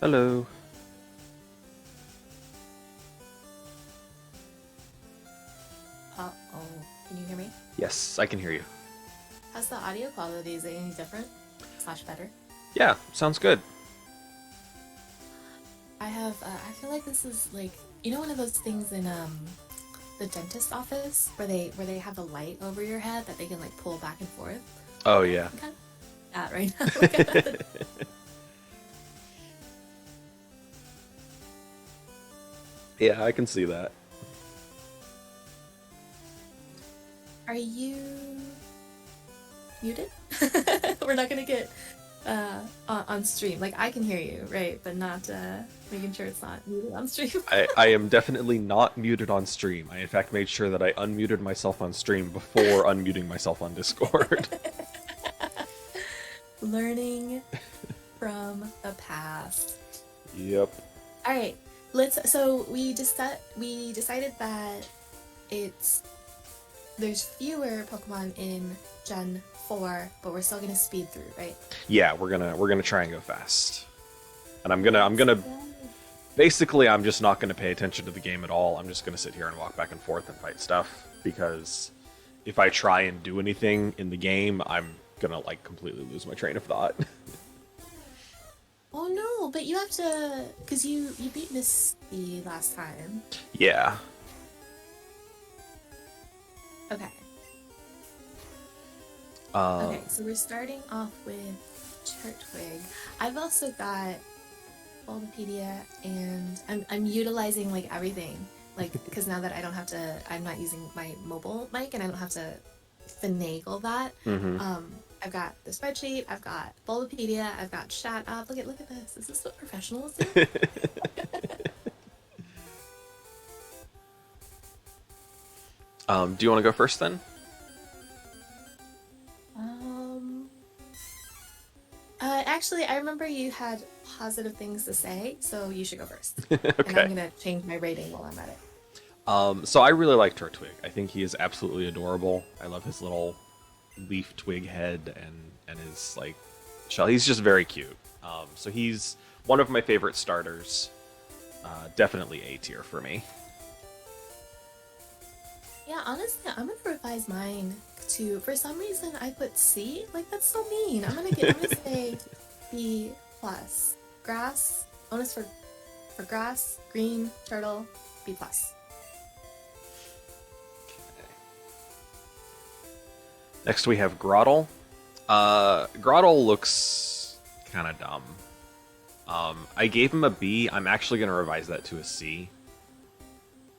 Hello. Uh-oh. Can you hear me? Yes, I can hear you. How's the audio quality? Is it any different? Slash better? Yeah, sounds good. I feel like this is like, one of those things in the dentist office where they have the light over your head that they can like pull back and forth? Oh yeah. I'm kind of that right now. Like, I'm at the- Yeah, I can see that. Are you muted? We're not gonna get on stream. Like I can hear you, right? But not making sure it's not muted on stream. I am definitely not muted on stream. I in fact made sure that I unmuted myself on stream before unmuting myself on Discord. Learning from the past. Yep. All right, so we decided that it's there's fewer Pokemon in Gen 4, but we're still gonna speed through, right? Yeah, we're gonna try and go fast. And I'm Let's gonna go. basically I'm just not gonna pay attention to the game at all. I'm just gonna sit here and walk back and forth and fight stuff because if I try and do anything in the game, I'm gonna like completely lose my train of thought. Oh no, but you have to, cause you beat Misty last time. Yeah. Okay. Uh, Okay, so we're starting off with Turtwig. I've also got Bulbapedia, and I'm utilizing like everything, like because now that I don't have to, I'm not using my mobile mic, and I don't have to finagle that. mhm. Um, I've got the spreadsheet, I've got Bulbapedia, I've got Chat Up. Look at this. This is what professionals do. Do you want to go first then? Um, actually, I remember you had positive things to say, so you should go first. And I'm Okay. gonna change my rating while I'm at it. So I really like Turtwig. I think he is absolutely adorable. I love his little leaf twig head and his like shell. He's just very cute. So he's one of my favorite starters. Definitely A tier for me. Yeah, honestly, I'm gonna revise mine to. For some reason, I put C. Like that's so mean. I'm gonna say B plus. Grass. Bonus for grass. Green turtle. B plus. Next we have Groddle. Groddle looks kind of dumb. I gave him a B. I'm actually going to revise that to a C.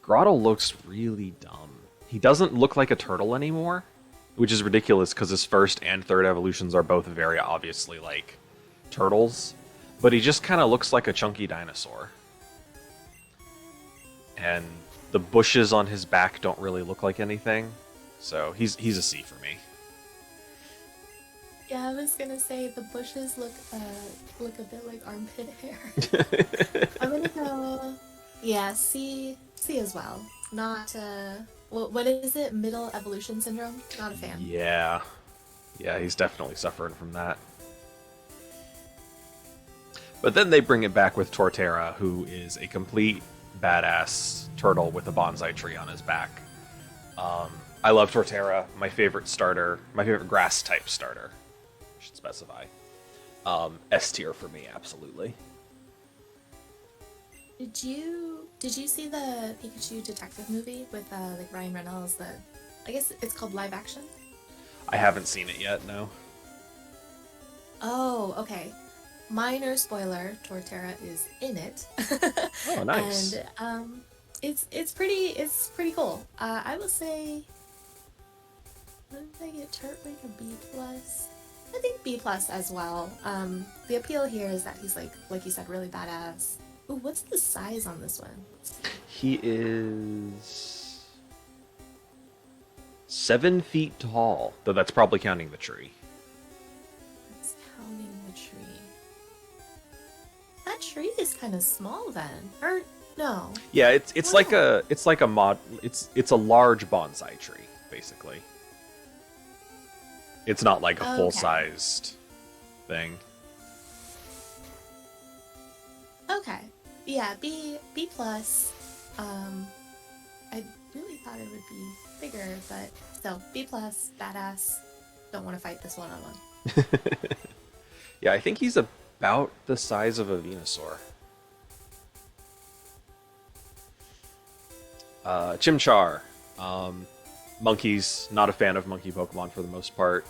Groddle looks really dumb. He doesn't look like a turtle anymore, which is ridiculous because his first and third evolutions are both very obviously like turtles, but he just kind of looks like a chunky dinosaur. And the bushes on his back don't really look like anything, so he's a C for me. Yeah, I was gonna say the bushes look a bit like armpit hair. I'm gonna go. Yeah, C as well. Not what is it? Middle evolution syndrome. Not a fan. Yeah, yeah, he's definitely suffering from that. But then they bring it back with Torterra, who is a complete badass turtle with a bonsai tree on his back. I love Torterra, my favorite starter, my favorite grass type starter, I should specify. S tier for me, absolutely. Did you see the Pikachu detective movie with like Ryan Reynolds? The I guess it's called live action. I haven't seen it yet, no. Oh, okay. Minor spoiler: Torterra is in it, Oh, nice. and it's pretty cool. I will say, what did I get? Turtwig a B plus. I think B plus as well. The appeal here is that he's like you said, really badass. Ooh, what's the size on this one? Let's see. He is 7 feet tall, though that's probably counting the tree. It's counting the tree. That tree is kind of small then. Or no. Yeah, it's like Wow. a mod. It's a large bonsai tree, basically. It's not like a full Okay. sized thing. Okay. Yeah, B plus. I really thought it would be bigger, but still B plus, badass. Don't want to fight this one on one. Yeah, I think he's about the size of a Venusaur. Chimchar. Um, Monkeys, not a fan of monkey Pokemon for the most part.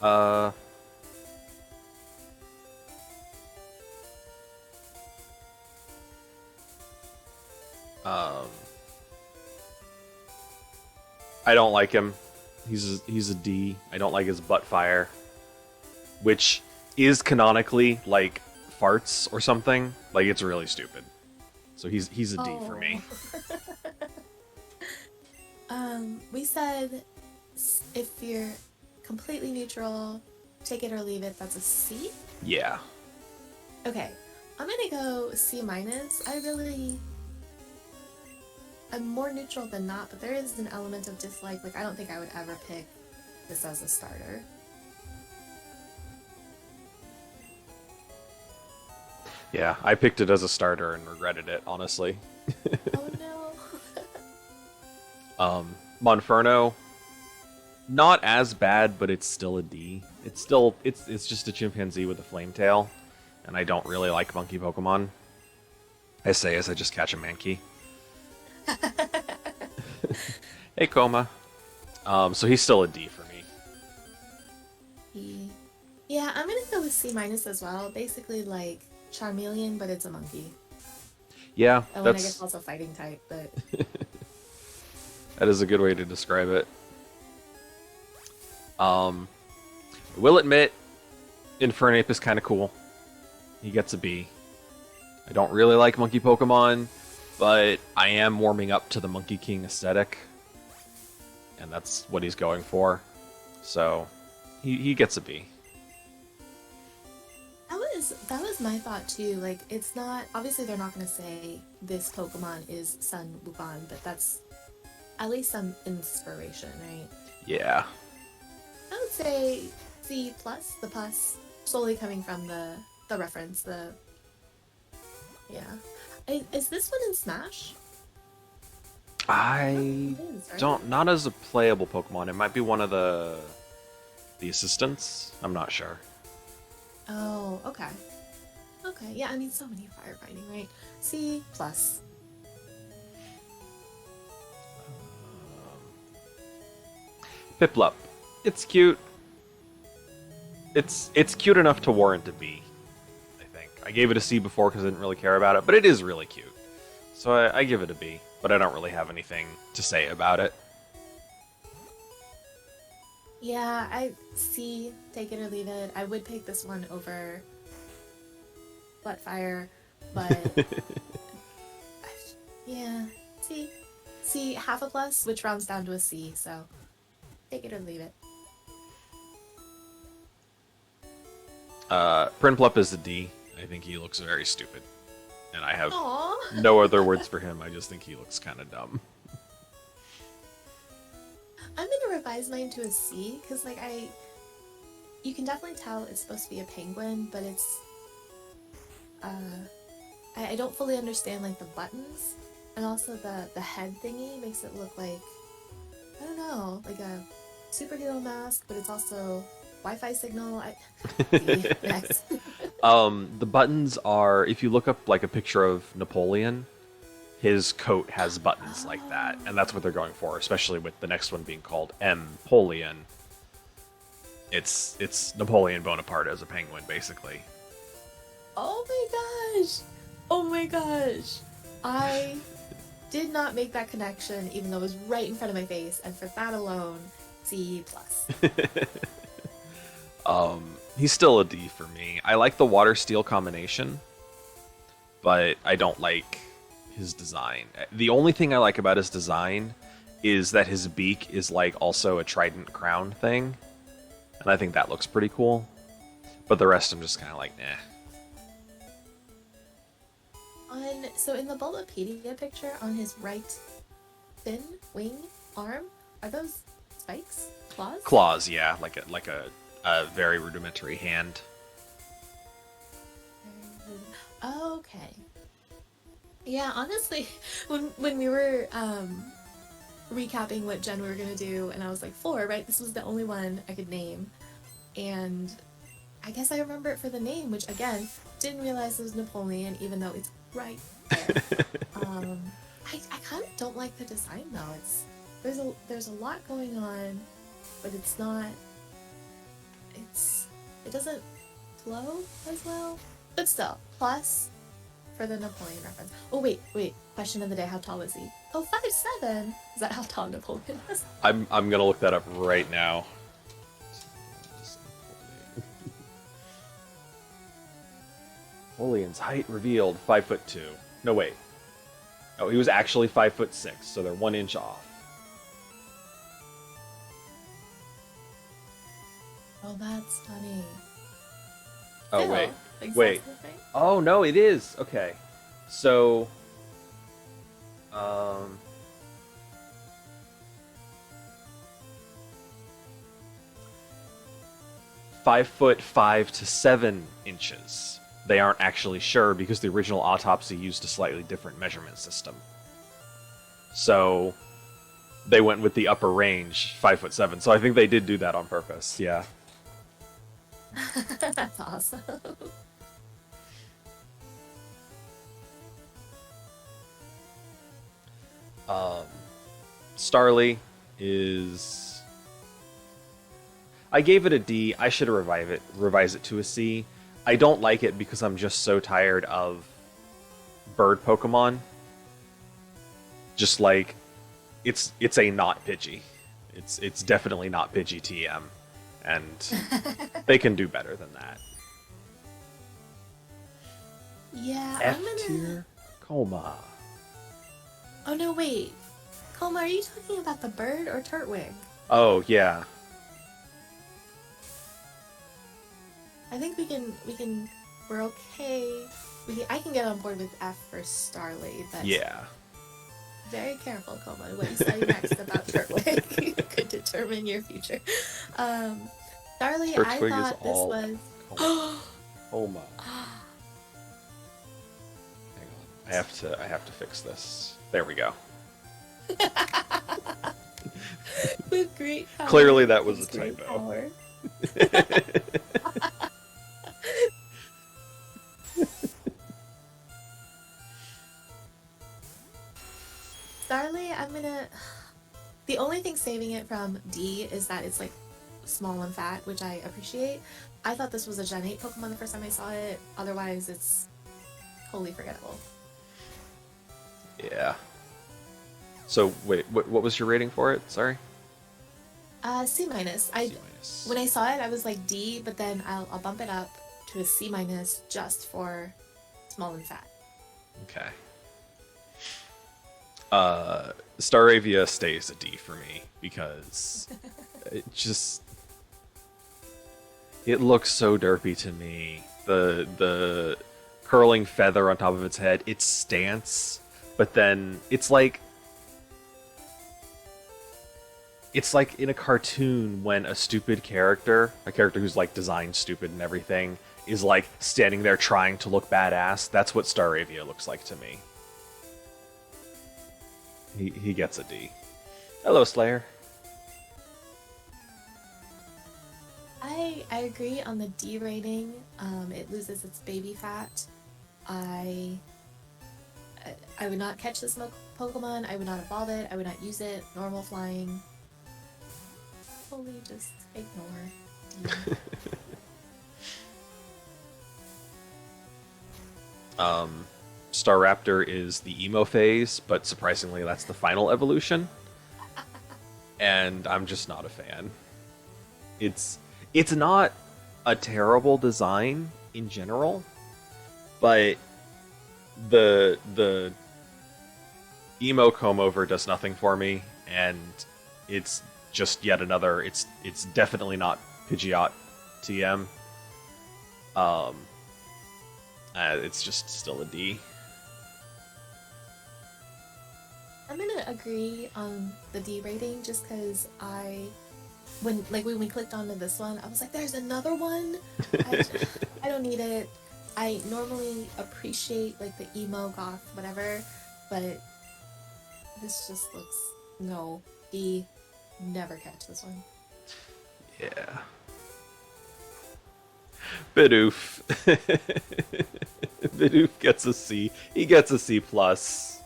Uh, um, I don't like him. He's a D. I don't like his butt fire, which is canonically like farts or something. Like it's really stupid. So he's a D for Oh. me. We said if you're completely neutral, take it or leave it, that's a C. Yeah. Okay. I'm gonna go C minus. I'm more neutral than not, but there is an element of dislike. Like, I don't think I would ever pick this as a starter. Yeah, I picked it as a starter and regretted it, honestly. Oh no. Monferno, not as bad, but it's still a D. It's just a chimpanzee with a flame tail, and I don't really like monkey Pokemon. I say as I just catch a Mankey. Hey, Coma. So he's still a D for me. Yeah, I'm gonna go with C minus as well. Basically, like Charmeleon, but it's a monkey. Yeah, Oh, and I guess also fighting type, but that is a good way to describe it. I will admit, Infernape is kind of cool. He gets a B. I don't really like monkey Pokemon, but I am warming up to the Monkey King aesthetic, and that's what he's going for. So he gets a B. that was my thought too. Like, it's not obviously they're not gonna say this Pokemon is Sun Wukong, but that's at least some inspiration, right? Yeah. I would say C plus, the plus, solely coming from the reference, the yeah. Is this one in Smash? I It is, right? don't, not as a playable Pokemon. It might be one of the assistants. I'm not sure. Oh, okay. Okay, yeah, I mean, so many firefighting, right? C plus. Piplup. It's cute. It's cute enough to warrant a B, I think. I gave it a C before because I didn't really care about it, but it is really cute. So I give it a B, but I don't really have anything to say about it. Yeah, I C, take it or leave it. I would pick this one over Buttfire, but yeah, C. C, half a plus, which rounds down to a C, so take it or leave it. Prinplup is a D. I think he looks very stupid. And I have Aww. no other words for him. I just think he looks kind of dumb. I'm gonna revise mine to a C, because, like, you can definitely tell it's supposed to be a penguin, but it's, I don't fully understand, like, the buttons, and also the head thingy makes it look like, I don't know, like a superhero mask, but it's also Wi-Fi signal. C, next. The buttons are, if you look up like a picture of Napoleon, his coat has buttons like that, and that's what they're going for, especially with the next one being called Empoleon. It's Napoleon Bonaparte as a penguin, basically. Oh my gosh! Oh my gosh! I did not make that connection, even though it was right in front of my face, and for that alone, C plus. He's still a D for me. I like the water steel combination, but I don't like his design. The only thing I like about his design is that his beak is like also a trident crown thing, and I think that looks pretty cool. But the rest I'm just kind of like, eh. So in the Bulbapedia picture, on his right fin, wing, arm, are those spikes? Claws? Claws, yeah, like a very rudimentary hand. Okay. Yeah, honestly, when we were recapping what gen we were gonna do, and I was like four, right? This was the only one I could name, and I guess I remember it for the name, which again didn't realize it was Napoleon, even though it's right there. I kind of don't like the design though. It's there's a lot going on, but it's not. It doesn't flow as well. But still, plus for the Napoleon reference. Oh wait. Question of the day: how tall was he? Oh, 5'7". Is that how tall Napoleon is? I'm gonna look that up right now. Napoleon's height revealed 5'2". No wait. Oh, he was actually 5'6", so they're 1 inch off. Oh, that's funny. Oh Still, wait, like, wait. that's the thing. Oh no, it is okay. So, um, 5'5" to 7 inches. They aren't actually sure because the original autopsy used a slightly different measurement system. So they went with the upper range, 5'7". So I think they did do that on purpose. Yeah. That's awesome. Starly is. I gave it a D. I should revise it to a C. I don't like it because I'm just so tired of bird Pokemon. Just like it's a not Pidgey. It's definitely not Pidgey TM, and they can do better than that. Yeah, F I'm gonna. tier Coma. Oh no, wait. Coma, are you talking about the bird or Turtwig? Oh yeah. I think we're okay. I can get on board with F for Starly, but Yeah. very careful, Coma. What you say next about Turtwig could determine your future. Starly, I Turtwig is thought this all was. Coma. Hang on. I have to fix this. There we go. With great power. Clearly that was a great typo. power. Starly, I'm gonna. The only thing saving it from D is that it's like small and fat, which I appreciate. I thought this was a Gen 8 Pokemon the first time I saw it. Otherwise, it's totally forgettable. Yeah. So wait, what was your rating for it? Sorry. C minus. C minus. When I saw it, I was like D, but then I'll bump it up to a C minus just for small and fat. Okay. Staravia stays a D for me because it looks so derpy to me. The curling feather on top of its head, its stance, but then it's like in a cartoon when a character who's like designed stupid and everything, is like standing there trying to look badass. That's what Staravia looks like to me. He gets a D. Hello, Slayer. I agree on the D rating. It loses its baby fat. I would not catch this Pokemon. I would not evolve it. I would not use it. Normal flying. Totally just ignore. Staraptor is the emo phase, but surprisingly, that's the final evolution. And I'm just not a fan. It's not a terrible design in general, but the emo comb over does nothing for me, and it's just yet another. It's definitely not Pidgeot TM. It's just still a D. I'm gonna agree on the D rating just because when we clicked onto this one, I was like, "There's another one." I don't need it. I normally appreciate like the emo goth whatever, but this just looks no. D, never catch this one. Yeah. Bidoof. Bidoof gets a C. He gets a C plus.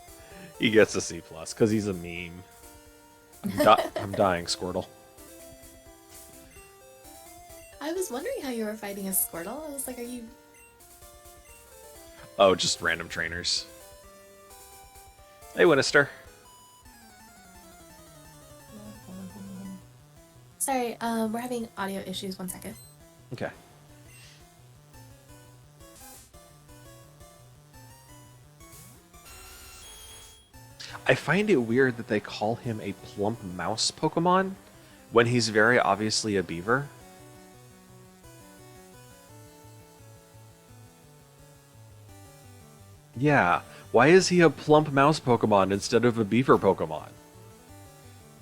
He gets a C plus because he's a meme. I'm dying, Squirtle. I was wondering how you were fighting a Squirtle. I was like, are you? Oh, just random trainers. Hey, Winnister. Sorry, we're having audio issues. 1 second. Okay. I find it weird that they call him a plump mouse Pokemon when he's very obviously a beaver. Yeah, why is he a plump mouse Pokemon instead of a beaver Pokemon?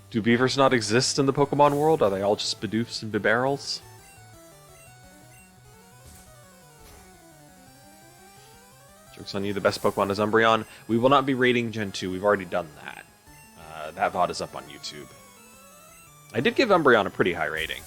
Do beavers not exist in the Pokemon world? Are they all just Bidoofs and Bibarrels? Joke's on you, the best Pokemon is Umbreon. We will not be rating Gen 2, we've already done that. That VOD is up on YouTube. I did give Umbreon a pretty high rating.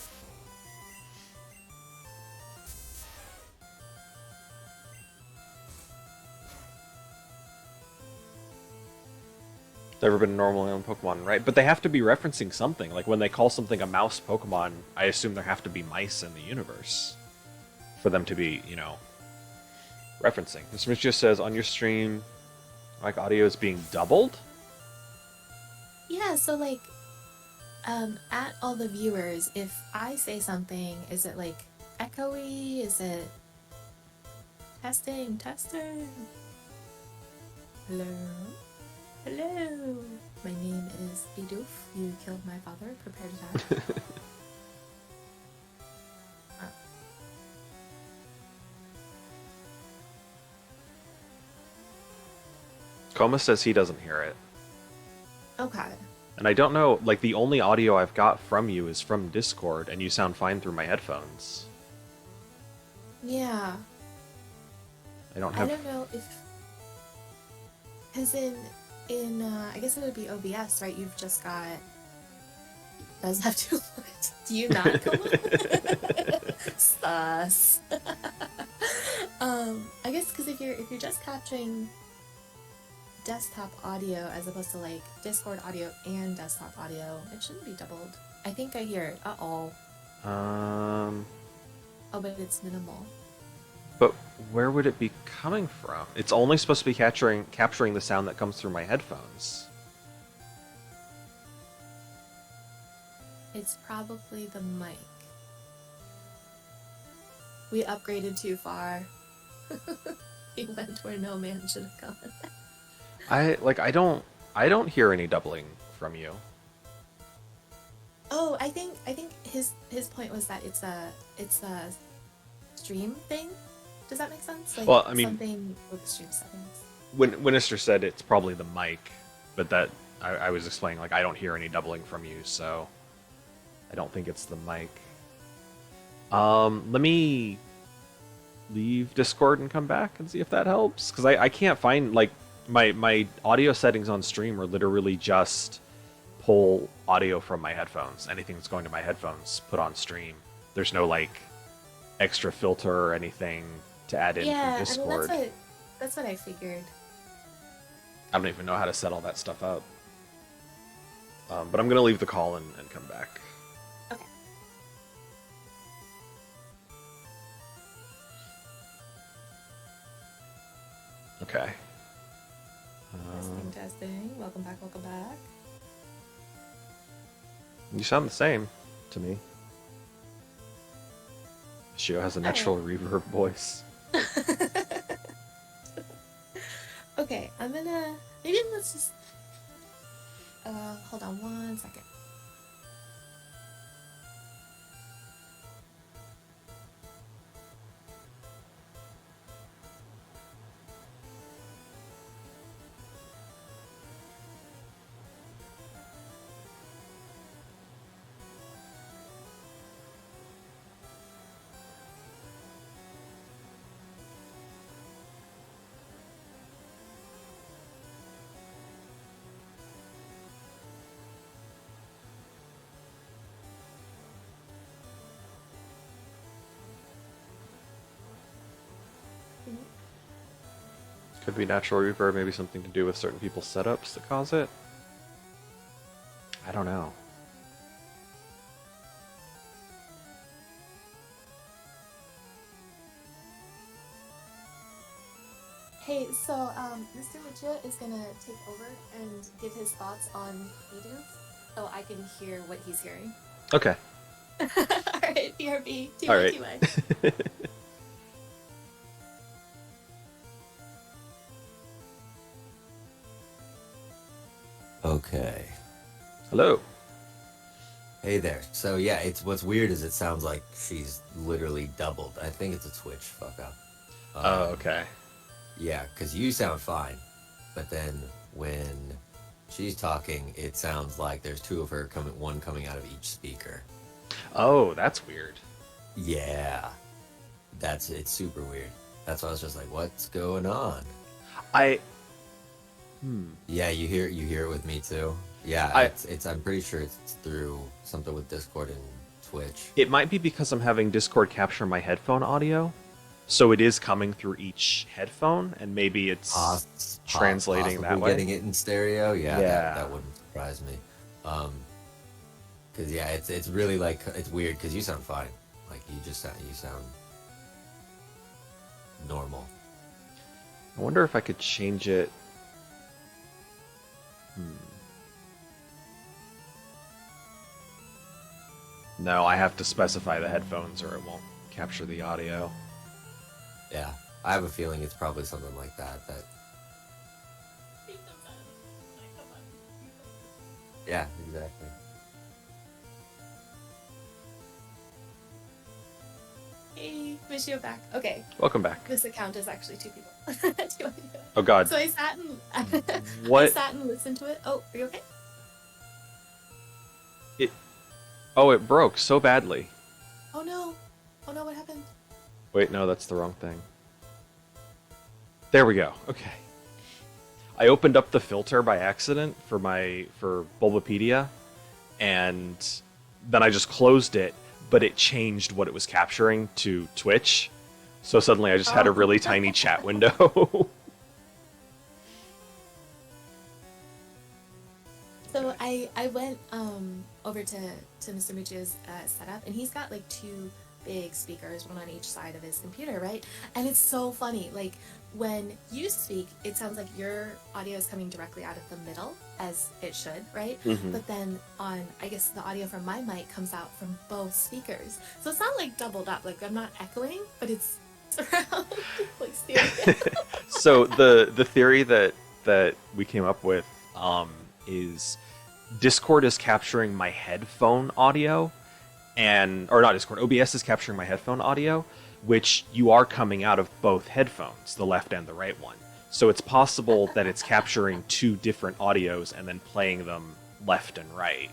It's never been a normal on Pokemon, right? But they have to be referencing something. Like when they call something a mouse Pokemon, I assume there have to be mice in the universe for them to be, you know, referencing. Mr. Mitch just says, on your stream, like audio is being doubled? Yeah, so like, at all the viewers, if I say something, is it like echoey? Is it testing? Hello? Hello? My name is Bidoof. You killed my father. Prepare to die. Koma says he doesn't hear it. Okay. And I don't know, like the only audio I've got from you is from Discord, and you sound fine through my headphones. Yeah. I don't have... I don't know if... Because I guess it would be OBS, right? You've just got... Does have to... Do you not come on? Sus. I guess because if you're just capturing desktop audio as opposed to like Discord audio and desktop audio, it shouldn't be doubled. I think I hear it. Oh, but it's minimal. But where would it be coming from? It's only supposed to be capturing the sound that comes through my headphones. It's probably the mic. We upgraded too far. He went where no man should have gone. I don't hear any doubling from you. Oh, I think his point was that it's a stream thing. Does that make sense? Like, well, I mean, something with the stream settings. When Winnister said it's probably the mic, but that I was explaining like I don't hear any doubling from you, so I don't think it's the mic. Let me leave Discord and come back and see if that helps, because I can't find like my audio settings on stream are literally just pull audio from my headphones. Anything that's going to my headphones put on stream. There's no like extra filter or anything to add in from Discord. I mean, that's what I figured. I don't even know how to set all that stuff up. But I'm gonna leave the call and come back. Okay. Okay. Testing. Welcome back. You sound the same to me. Michio has a natural reverb voice. Okay, I'm gonna... Maybe let's just... hold on 1 second. Could be natural reverb, maybe something to do with certain people's setups that cause it. I don't know. Hey, so Mr. Michio is gonna take over and give his thoughts on Edu, so I can hear what he's hearing. Okay. All right, BRB, All TY, right. TY. Okay. Hello. Hey there. So yeah, it's what's weird is it sounds like she's literally doubled. I think it's a Twitch fuck up. Oh, okay. Yeah, because you sound fine, but then when she's talking, it sounds like there's two of her coming, one coming out of each speaker. Oh, that's weird. Yeah, it's super weird. That's why I was just like, what's going on? I Yeah, you hear it with me too. Yeah, I it's I'm pretty sure it's through something with Discord and Twitch. it might be because I'm having Discord capture my headphone audio. So it is coming through each headphone and maybe it's translating that Possibly way. getting it in stereo. Yeah, Yeah. that wouldn't surprise me. Because yeah, it's really like it's weird because you sound fine. Like you sound normal. I wonder if I could change it. No, I have to specify the headphones or it won't capture the audio. Yeah, I have a feeling it's probably something like that. Yeah, exactly. Hey, Michio back. Okay, Welcome back. this account is actually two people. Two people. Oh god. So I sat and I What? sat and listened to it. Oh, are you okay? Oh, it broke so badly. Oh no! Oh no! What happened? Wait, no, that's the wrong thing. There we go. Okay. I opened up the filter by accident for Bulbapedia, and then I just closed it, but it changed what it was capturing to Twitch. So suddenly I just had a really tiny chat window. So I went over to Mr. Michio's setup, and he's got like two big speakers, one on each side of his computer, right? And it's so funny. Like when you speak, it sounds like your audio is coming directly out of the middle, as it should, right? Mhm. But then I guess the audio from my mic comes out from both speakers, so it's not like doubled up. Like I'm not echoing, but it's surround like stereo. So the theory that we came up with is Discord is capturing my headphone audio, or not Discord, OBS is capturing my headphone audio, which you are coming out of both headphones, the left and the right one. So it's possible that it's capturing two different audios and then playing them left and right.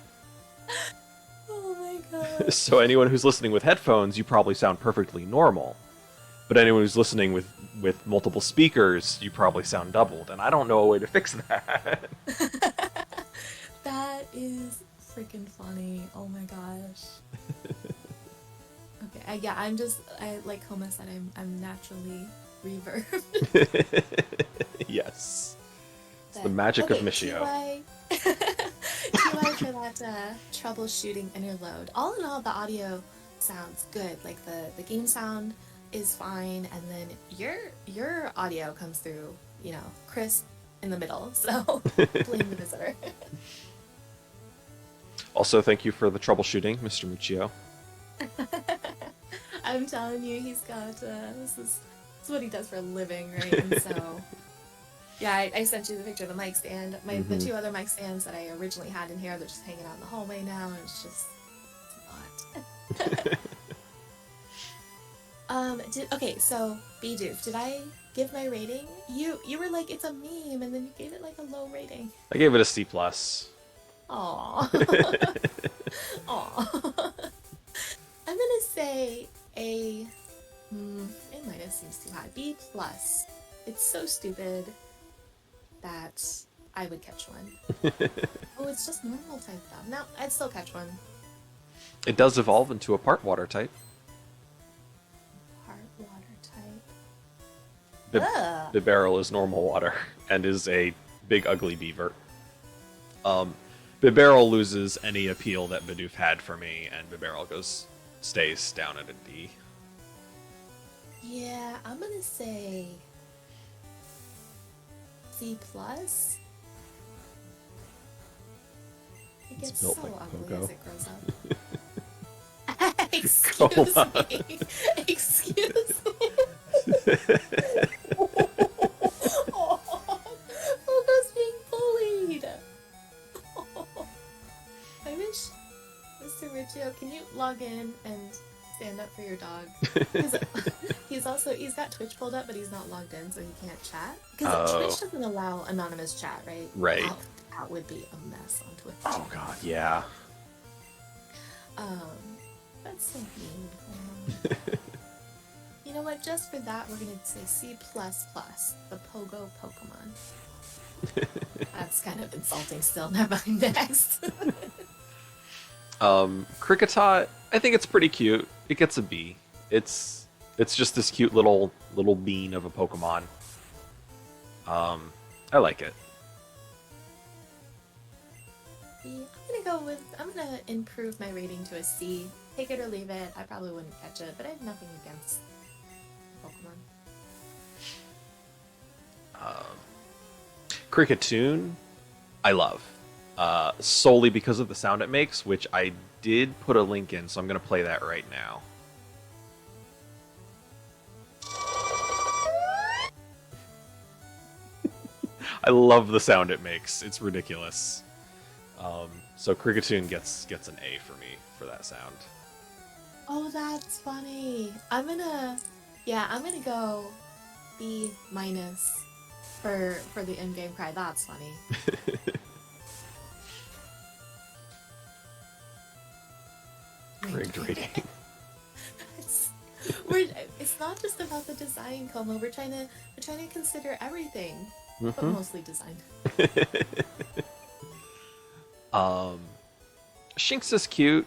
Oh my god. So anyone who's listening with headphones, you probably sound perfectly normal. But anyone who's listening with multiple speakers, you probably sound doubled, and I don't know a way to fix that. That is freaking funny. Oh my gosh. Okay, yeah, I like Homa said, I'm naturally reverb. Yes. It's the magic of Michio. TY for that troubleshooting interlude. All in all, the audio sounds good. Like the game sound is fine, and then your audio comes through, crisp in the middle. So blame the visitor. Also, thank you for the troubleshooting, Mr. Michio. I'm telling you, he's got this is what he does for a living, right? And so, yeah, I sent you the picture of the mic stand. The two other mic stands that I originally had in here, they're just hanging out in the hallway now, and it's just a lot. Okay, so Bidoof, did I give my rating? You were like, it's a meme, and then you gave it like a low rating. I gave it a C+. Aww. Aww. I'm gonna say A. A minus seems too high. B plus. It's so stupid that I would catch one. Oh, it's just normal type though. No, I'd still catch one. It does evolve into a part water type. Heart water type. Ugh. Bibarel is normal water and is a big ugly beaver. Bibarel loses any appeal that Bidoof had for me, and Bibarel stays down at a D. Yeah, I'm gonna say C plus. It It's gets built so like ugly Pogo. as it grows up. Come Excuse on. me. Excuse me. Oh, Pogo's being bullied. I wish, Mr. Michio, can you log in and stand up for your dog? Because he's got Twitch pulled up, but he's not logged in, so he can't chat. Because Oh. Twitch doesn't allow anonymous chat, right? Right. That would be a mess on Twitch. Oh god, yeah. That's so mean. You know what? Just for that, we're gonna say C plus plus, the Pogo Pokemon. That's kind of insulting. Still, never mind. Next. Kricketot, I think it's pretty cute. It gets a B. It's just this cute little bean of a Pokemon. I like it. I'm gonna improve my rating to a C. Take it or leave it. I probably wouldn't catch it, but I have nothing against Pokemon. Cricketune, I love. Solely because of the sound it makes, which I did put a link in, so I'm going to play that right now. I love the sound it makes. It's ridiculous. So Cricketune gets an A for me for that sound. Oh, that's funny. I'm gonna go B minus for the in-game cry. That's funny. Rigged rating. It's not just about the design, Como. We're trying to consider everything, but mostly design. Shinx is cute.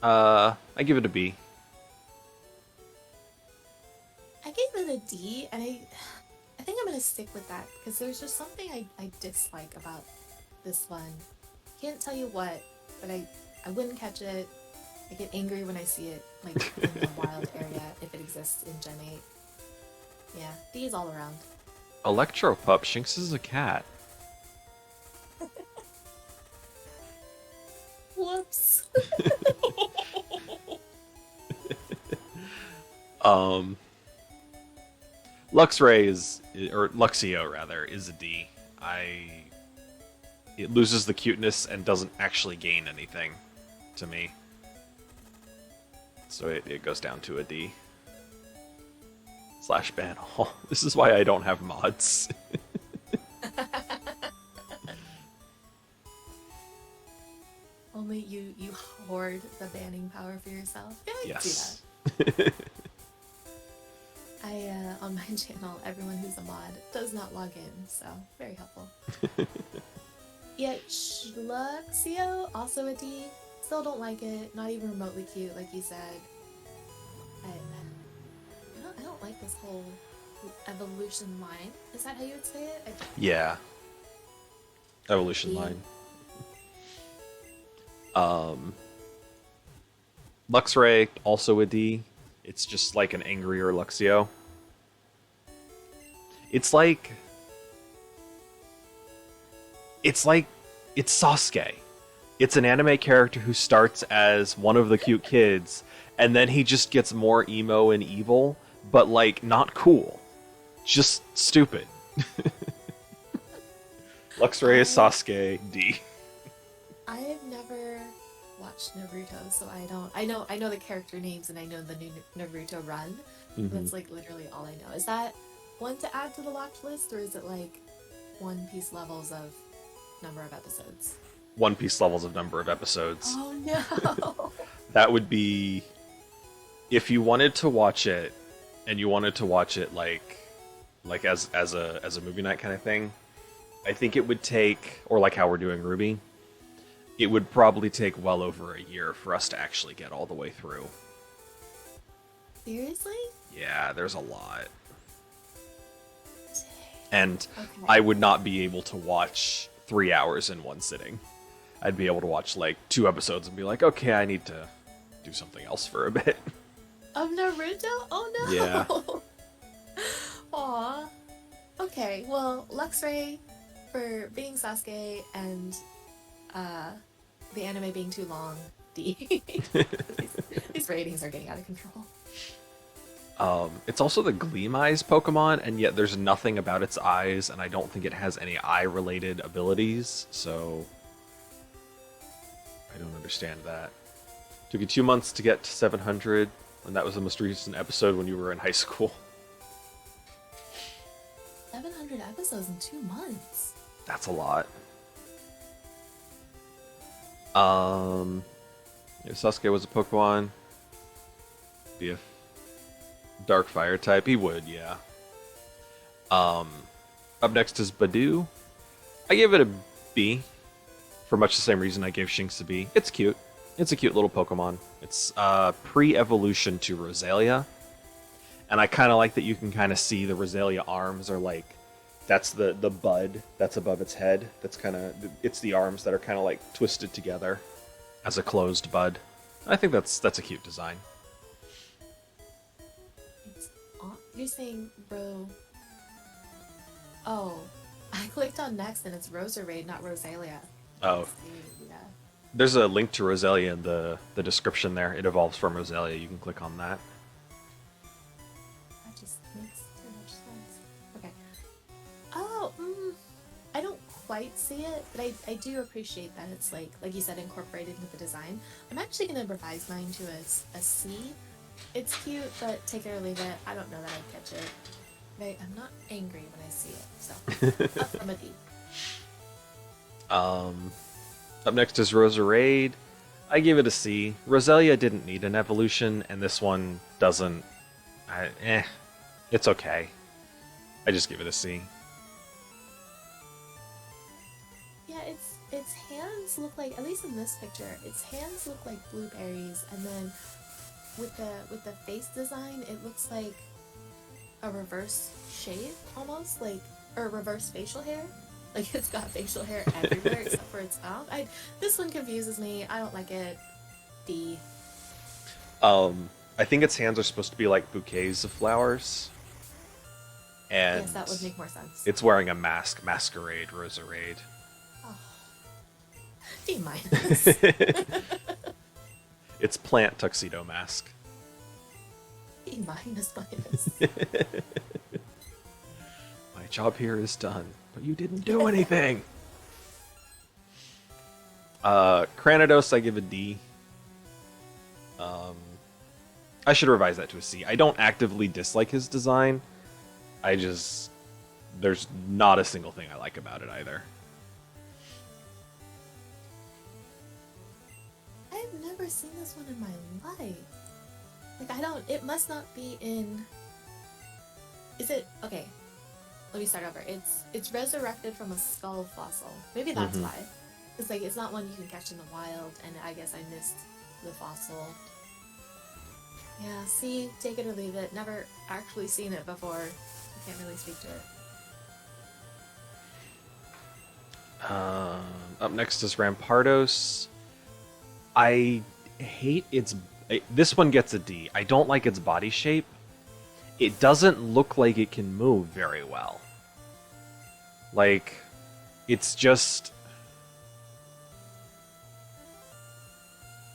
I give it a B. I gave it a D, and I think I'm gonna stick with that because there's just something I dislike about this one. Can't tell you what, but I wouldn't catch it. I get angry when I see it like in the wild area if it exists in Gen 8. Yeah, D's all around. Electropup, Shinx is a cat. Whoops. Luxray or Luxio rather, is a D. It loses the cuteness and doesn't actually gain anything to me. So it goes down to a D. / ban all. This is why I don't have mods. Only you hoard the banning power for yourself. Yeah, I can see Yes. that. On my channel, everyone who's a mod does not log in, so very helpful. Yeah, Schluxio, also a D. Still don't like it. Not even remotely cute, like you said. I don't like this whole evolution line. Is that how you would say it? Yeah. Evolution Yeah. line. Luxray, also a D. It's just like an angrier Luxio. It's Sasuke. It's an anime character who starts as one of the cute kids, and then he just gets more emo and evil, but like not cool. Just stupid. Luxray is Sasuke, D. I have never watched Naruto, so I don't. I know the character names and I know the new Naruto run. That's like literally all I know. Is that one to add to the watch list, or is it like One Piece levels of number of episodes? One Piece levels of number of episodes. Oh no! That would be if you wanted to watch it, and you wanted to watch it like as a movie night kind of thing. I think it would take, or like how we're doing Ruby, it would probably take well over a year for us to actually get all the way through. Seriously? Yeah, there's a lot. And Okay. I would not be able to watch 3 hours in one sitting. I'd be able to watch like 2 episodes and be like, okay, I need to do something else for a bit. Of Naruto? Oh no! Yeah. Aw. Okay, well, Luxray for being Sasuke and the anime being too long, D. these ratings are getting out of control. It's also the Gleam Eyes Pokemon, and yet there's nothing about its eyes, and I don't think it has any eye-related abilities, so I don't understand that. Took you 2 months to get to 700, and that was the most recent episode when you were in high school. 700 episodes in 2 months. That's a lot. If Sasuke was a Pokemon, be a dark fire type, he would, yeah. Up next is Badoo. I gave it a B, for much the same reason I gave Shinx a B. It's cute. It's a cute little Pokemon. It's pre-evolution to Rosalia. And I kind of like that you can kind of see the Rosalia arms are like, that's the bud that's above its head. That's kind of, it's the arms that are kind of like twisted together as a closed bud. I think that's a cute design. You're saying, bro. Oh, I clicked on next and it's Roserade, not Rosalia. Oh. Yeah. There's a link to Rosalia in the description there. It evolves from Rosalia. You can click on that. That just makes too much sense. Okay. Oh, I don't quite see it, but I do appreciate that it's like you said, incorporated into the design. I'm actually going to revise mine to a C. It's cute, but take it or leave it. I don't know that I'd catch it. I'm not angry when I see it, so up from a D. Up next is Roserade. I gave it a C. Rosalia didn't need an evolution, and this one doesn't. It's okay. I just give it a C. Yeah, its hands look like, at least in this picture, its hands look like blueberries, and then with the face design, it looks like a reverse shave almost, like, or reverse facial hair. Like it's got facial hair everywhere except for its mouth. This one confuses me. I don't like it. D. I think its hands are supposed to be like bouquets of flowers. And yes, that would make more sense. It's wearing a mask, Masquerade, Roserade. Oh. D minus. It's plant tuxedo mask. D minus minus. My job here is done, but you didn't do anything. Cranidos, I give a D. I should revise that to a C. I don't actively dislike his design. There's not a single thing I like about it either. I've never seen this one in my life. Like, it must not be in... Is it... Okay, let me start over. It's resurrected from a skull fossil. Maybe that's why. It's like, it's not one you can catch in the wild, and I guess I missed the fossil. Yeah, see, take it or leave it. Never actually seen it before. I can't really speak to it. Up next is Rampardos. I hate its... This one gets a D. I don't like its body shape. It doesn't look like it can move very well. Like, it's just...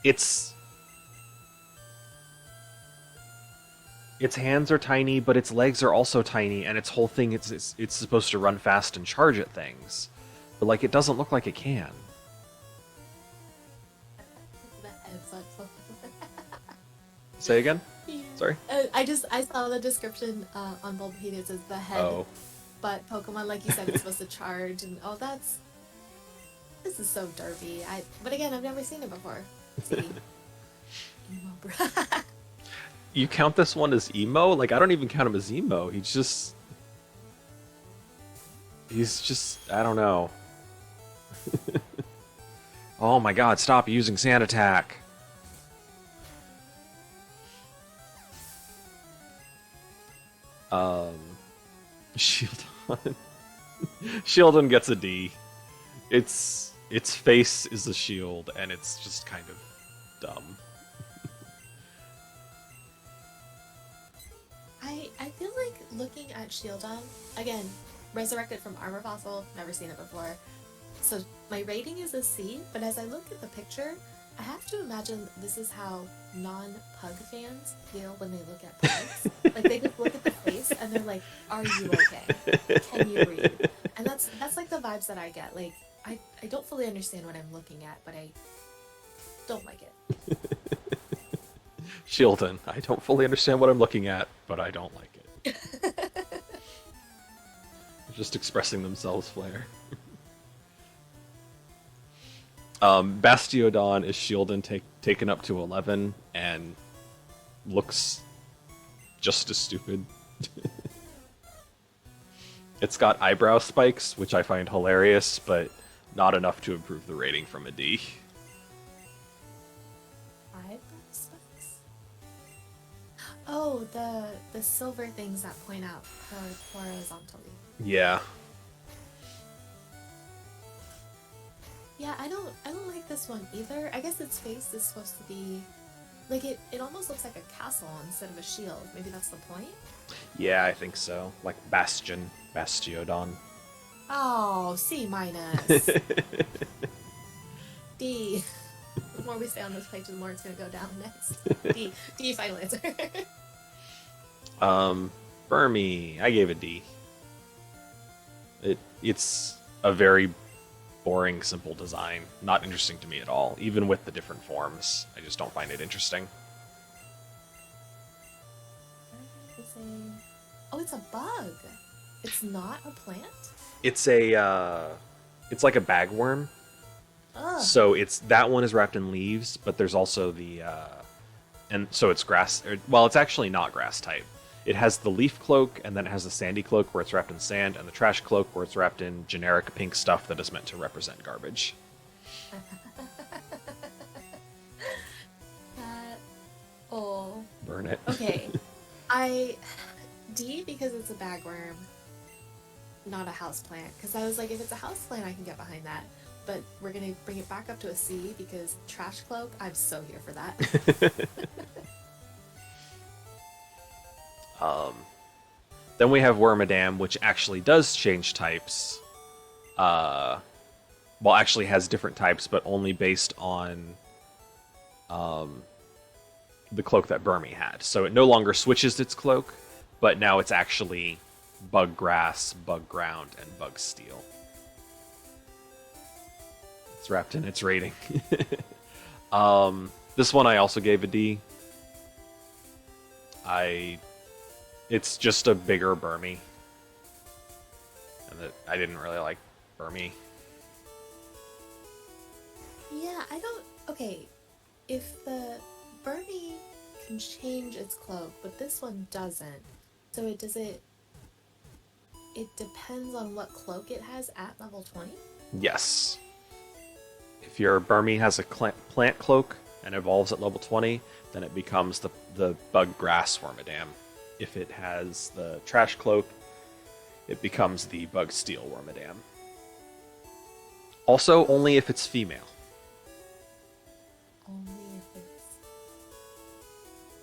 Its hands are tiny, but its legs are also tiny, and its whole thing, it's supposed to run fast and charge at things. But, like, it doesn't look like it can. Say again? Yeah. Sorry? I saw the description on Bulbapedia. It says the head butt Pokemon, like you said, is supposed to charge, and this is so derpy. But again, I've never seen it before. See? Emo, bruh. You count this one as emo? Like, I don't even count him as emo. He's just, I don't know. Oh my god, stop using Sand Attack. Shield on. Shieldon gets a D. Its face is a shield, and it's just kind of dumb. I feel like looking at Shieldon, again, resurrected from Armor Fossil, never seen it before. So my rating is a C, but as I look at the picture, I have to imagine this is how non-pug fans feel when they look at pugs. Like they just look at the face and they're like, "Are you okay? Can you read?" And that's like the vibes that I get. Like I don't fully understand what I'm looking at, but I don't like it. Shieldon, I don't fully understand what I'm looking at, but I don't like it. Just expressing themselves, Flair. Bastiodon is Shieldon taken up to 11 and looks just as stupid. It's got eyebrow spikes, which I find hilarious, but not enough to improve the rating from a D. Eyebrow spikes? Oh, the silver things that point out horizontally. Yeah. Yeah, I don't like this one either. I guess its face is supposed to be like it almost looks like a castle instead of a shield. Maybe that's the point? Yeah, I think so. Like Bastiodon. Oh, C minus. D. The more we stay on this page, the more it's gonna go down next. D final answer. Burmy, I gave a D. It's a very boring, simple design. Not interesting to me at all. Even with the different forms, I just don't find it interesting. Oh, it's a bug. It's not a plant? It's like a bagworm. Ugh. So that one is wrapped in leaves, but there's also and so it's grass. Well, it's actually not grass type. It has the leaf cloak, and then it has the sandy cloak where it's wrapped in sand, and the trash cloak where it's wrapped in generic pink stuff that is meant to represent garbage. Oh. Burn it. Okay. D because it's a bagworm, not a houseplant. Because I was like, if it's a houseplant, I can get behind that. But we're gonna bring it back up to a C because trash cloak, I'm so here for that. Then we have Wormadam, which actually does change types. Well, actually has different types, but only based on the cloak that Burmy had. So it no longer switches its cloak, but now it's actually bug grass, bug ground, and bug steel. It's wrapped in its rating. This one I also gave a D. It's just a bigger Burmy. And I didn't really like Burmy. Yeah, I don't. Okay, if the Burmy can change its cloak, but this one doesn't. So it depends on what cloak it has at level 20? Yes. If your Burmy has a plant cloak and evolves at level 20, then it becomes the bug grass Wormadam. If it has the trash cloak, it becomes the bug steel Wormadam. Also, only if it's female. Only if it's...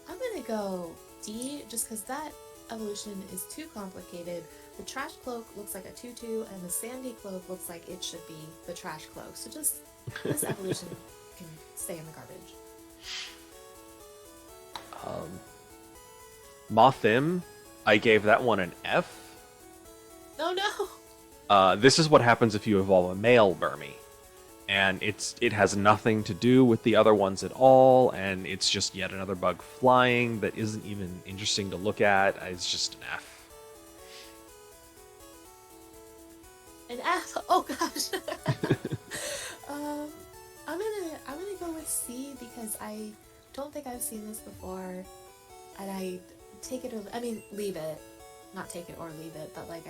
I'm gonna go D, just because that evolution is too complicated. The trash cloak looks like a tutu, and the sandy cloak looks like it should be the trash cloak. So just, this evolution can stay in the garbage. Mothim, I gave that one an F. No, no! This is what happens if you evolve a male Burmy. And it has nothing to do with the other ones at all, and it's just yet another bug flying that isn't even interesting to look at. It's just an F. An F? Oh gosh! I'm gonna go with C because I don't think I've seen this before, and I take it or leave it, not take it or leave it, but like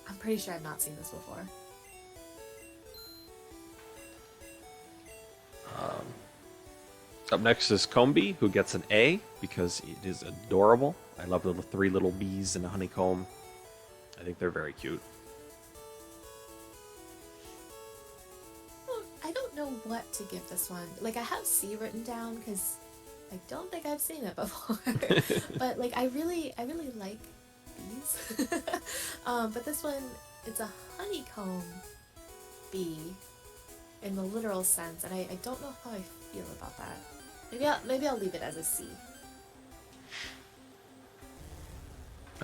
I'm pretty sure I've not seen this before. Up next is Combi, who gets an A because it is adorable. I love the three little bees in a honeycomb. I think they're very cute. to give this one, like, I have C written down because I don't think I've seen it before. But like I really like bees. But this one, it's a honeycomb bee in the literal sense, and I don't know how I feel about that. Maybe I'll leave it as a C.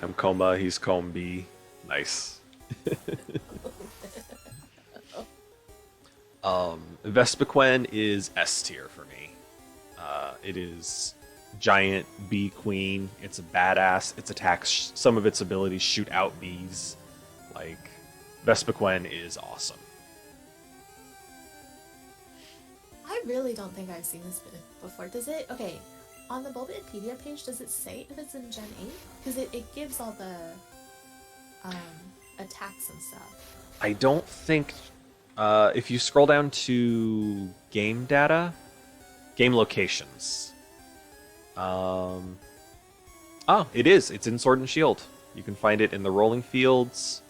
I'm Coma, he's Comb B. Nice. Vespiquen is S tier for me. It is giant bee queen. It's a badass. Its attacks, some of its abilities shoot out bees. Like, Vespiquen is awesome. I really don't think I've seen this before. Does it? Okay, on the Bulbapedia page, does it say if it's in Gen 8? Because it gives all the attacks and stuff. I don't think. If you scroll down to game data, game locations. It is. It's in Sword and Shield. You can find it in the Rolling Fields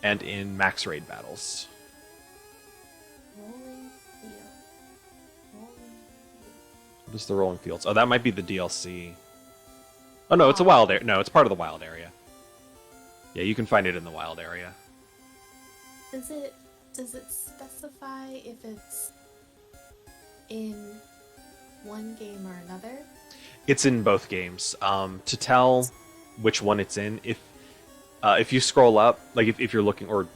and in max raid battles. Rolling field. What is the Rolling Fields? Oh, that might be the DLC. Oh no, it's a wild area. No, it's part of the wild area. Yeah, you can find it in the wild area. Does it specify if it's in one game or another? It's in both games. To tell which one it's in, if you scroll up, like if you're looking, or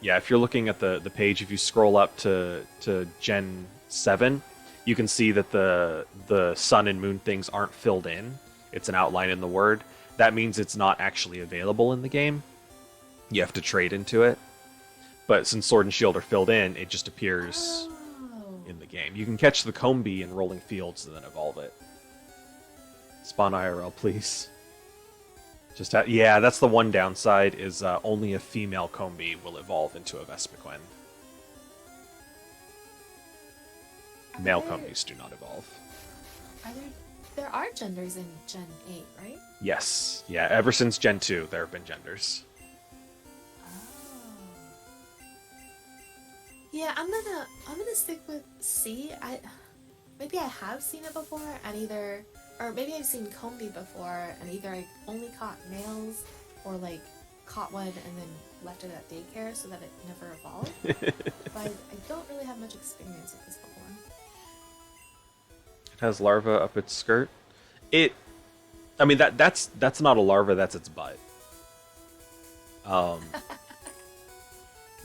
yeah, if you're looking at the page, if you scroll up to Gen 7, you can see that the sun and moon things aren't filled in. It's an outline in the word. That means it's not actually available in the game. You have to trade into it. But since Sword and Shield are filled in, it just appears in the game. You can catch the Combi in Rolling Fields and then evolve it. Spawn IRL, please. Yeah, that's the one downside, is only a female Combi will evolve into a Vespiquen. Male Combis do not evolve. There are genders in Gen 8, right? Yes. Yeah, ever since Gen 2, there have been genders. Yeah, I'm gonna stick with C. Maybe I have seen it before, or maybe I've seen Combi before, and either I only caught males, or like caught one and then left it at daycare so that it never evolved. But I don't really have much experience with this before. It has larva up its skirt. That's not a larva, that's its butt.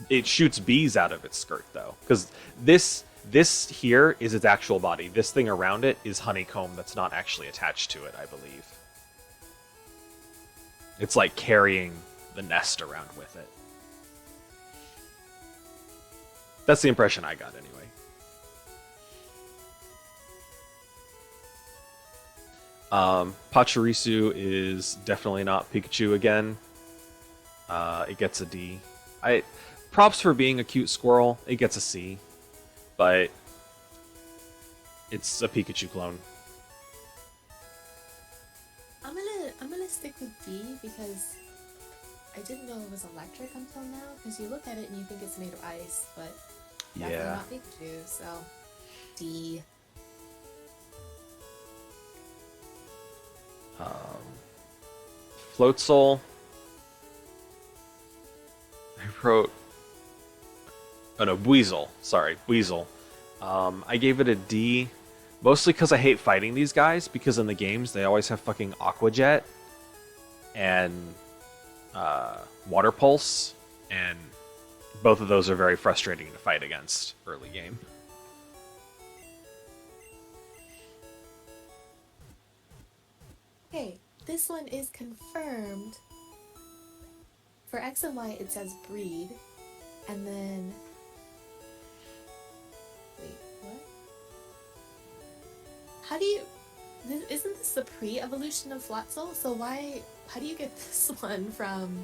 It shoots bees out of its skirt, though, because this here is its actual body. This thing around it is honeycomb that's not actually attached to it, I believe. It's like carrying the nest around with it. That's the impression I got, anyway. Pachirisu is definitely not Pikachu again. It gets a D. Props for being a cute squirrel. It gets a C, but it's a Pikachu clone. I'm gonna stick with D because I didn't know it was electric until now. Because you look at it and you think it's made of ice, but definitely not Pikachu. So D. Floatzel. I wrote. Oh no, Buizel. Sorry, Buizel. I gave it a D, mostly because I hate fighting these guys, because in the games they always have fucking Aqua Jet and Water Pulse, and both of those are very frustrating to fight against early game. Okay, this one is confirmed. For X and Y, it says breed, and then. Wait, what? How do you. Isn't this the pre-evolution of Floatzel? So how do you get this one from.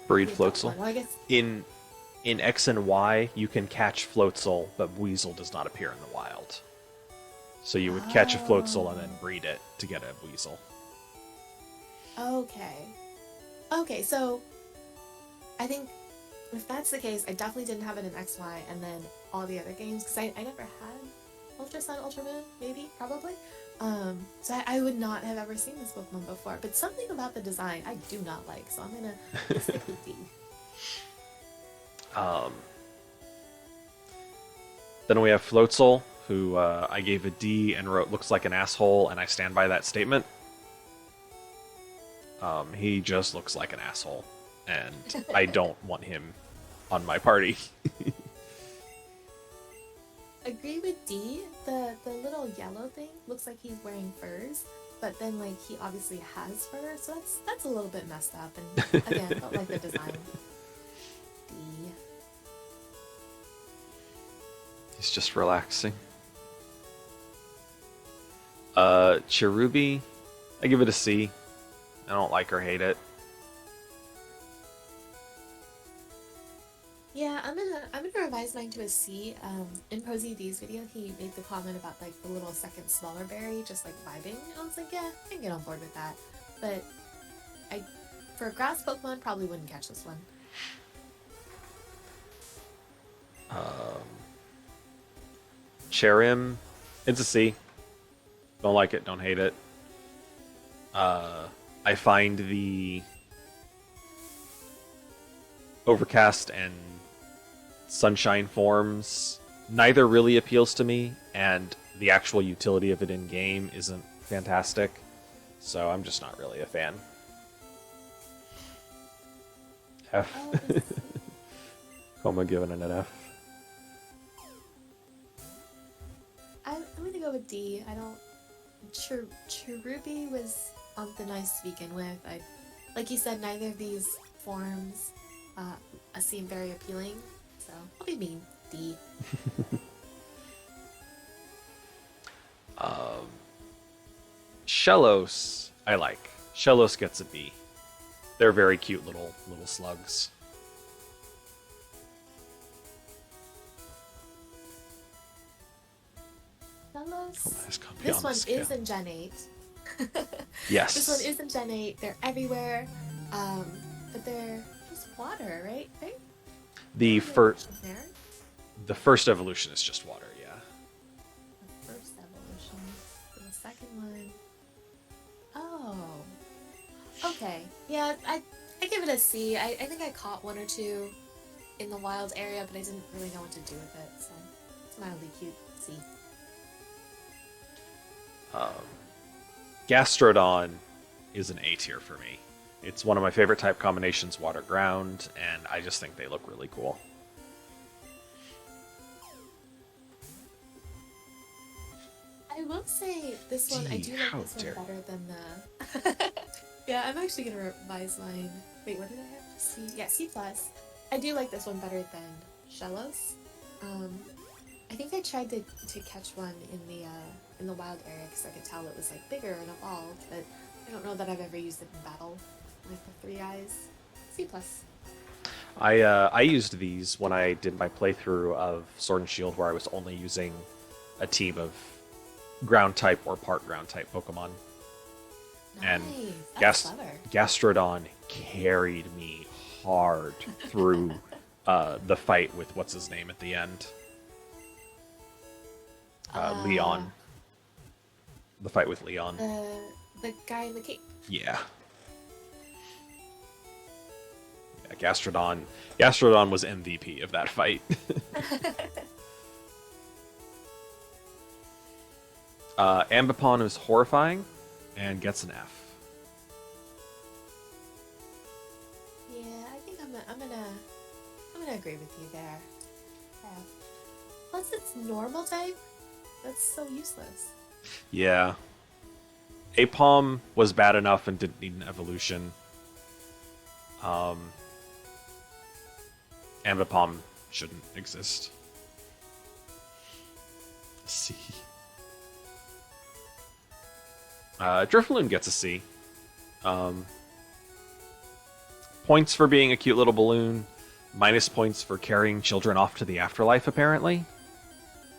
Breed Floatzel? Well, I guess. In X and Y, you can catch Floatzel, but Weasel does not appear in the wild. So you would catch a Floatzel and then breed it to get a Weasel. Okay. Okay, so I think If that's the case, I definitely didn't have it in XY and then all the other games because I never had Ultra Sun, Ultra Moon, maybe, probably. So I would not have ever seen this Pokemon before. But something about the design I do not like, so I'm gonna stick with D. Um, then we have Floatzel, who I gave a D and wrote looks like an asshole, and I stand by that statement. He just looks like an asshole, and I don't want him on my party. Agree with D. The little yellow thing looks like he's wearing furs, but then like he obviously has fur, so that's a little bit messed up. And again, I don't like the design. D. He's just relaxing. Cherubi, I give it a C. I don't like or hate it. Yeah, I'm gonna revise mine to a C. In Posey D's video, he made the comment about like the little second smaller berry, just like vibing. I was like, yeah, I can get on board with that. But I, for a grass Pokemon, probably wouldn't catch this one. Cherim, it's a C. Don't like it, don't hate it. I find the Overcast and Sunshine forms neither really appeals to me, and the actual utility of it in game isn't fantastic, so I'm just not really a fan. F. Oh, let's see. Coma giving it an F. I'm gonna go with D. I don't. Cherubi was something nice to begin with. Like you said, neither of these forms seem very appealing, so I'll be mean. D. Shellos, I like. Shellos gets a B. They're very cute little slugs. Fellows. Oh, nice copy This on one the scale. is in Gen 8. Yes. This one is in Gen 8. They're everywhere. But they're just water, right? The first there. The first evolution is just water, yeah. The first evolution. So the second one. Oh. Okay. Yeah, I give it a C. I think I caught one or two in the wild area, but I didn't really know what to do with it, so it's mildly cute. C. Gastrodon is an A tier for me. It's one of my favorite type combinations, water ground, and I just think they look really cool. I will say this one, I do like How this one dare better than the... Yeah, I'm actually going to revise mine. Wait, what did I have? C? Yeah, C+. I do like this one better than Shellos. I think I tried to catch one in the wild area because I could tell it was like bigger and evolved, but I don't know that I've ever used it in battle. Like the 3 eyes. C+. I used these when I did my playthrough of Sword and Shield, where I was only using a team of ground type or part ground type Pokemon. And Nice. That's clever. Gastrodon carried me hard through the fight with what's his name at the end. Leon. The fight with Leon. The guy in the cape. Yeah. Gastrodon. Gastrodon was MVP of that fight. Ambipom is horrifying and gets an F. Yeah, I think I'm gonna agree with you there. Yeah. Plus, it's normal type. That's so useless. Yeah. Apom was bad enough and didn't need an evolution. Ambipom shouldn't exist. C. Drifloon gets a C. Points for being a cute little balloon. Minus points for carrying children off to the afterlife, apparently.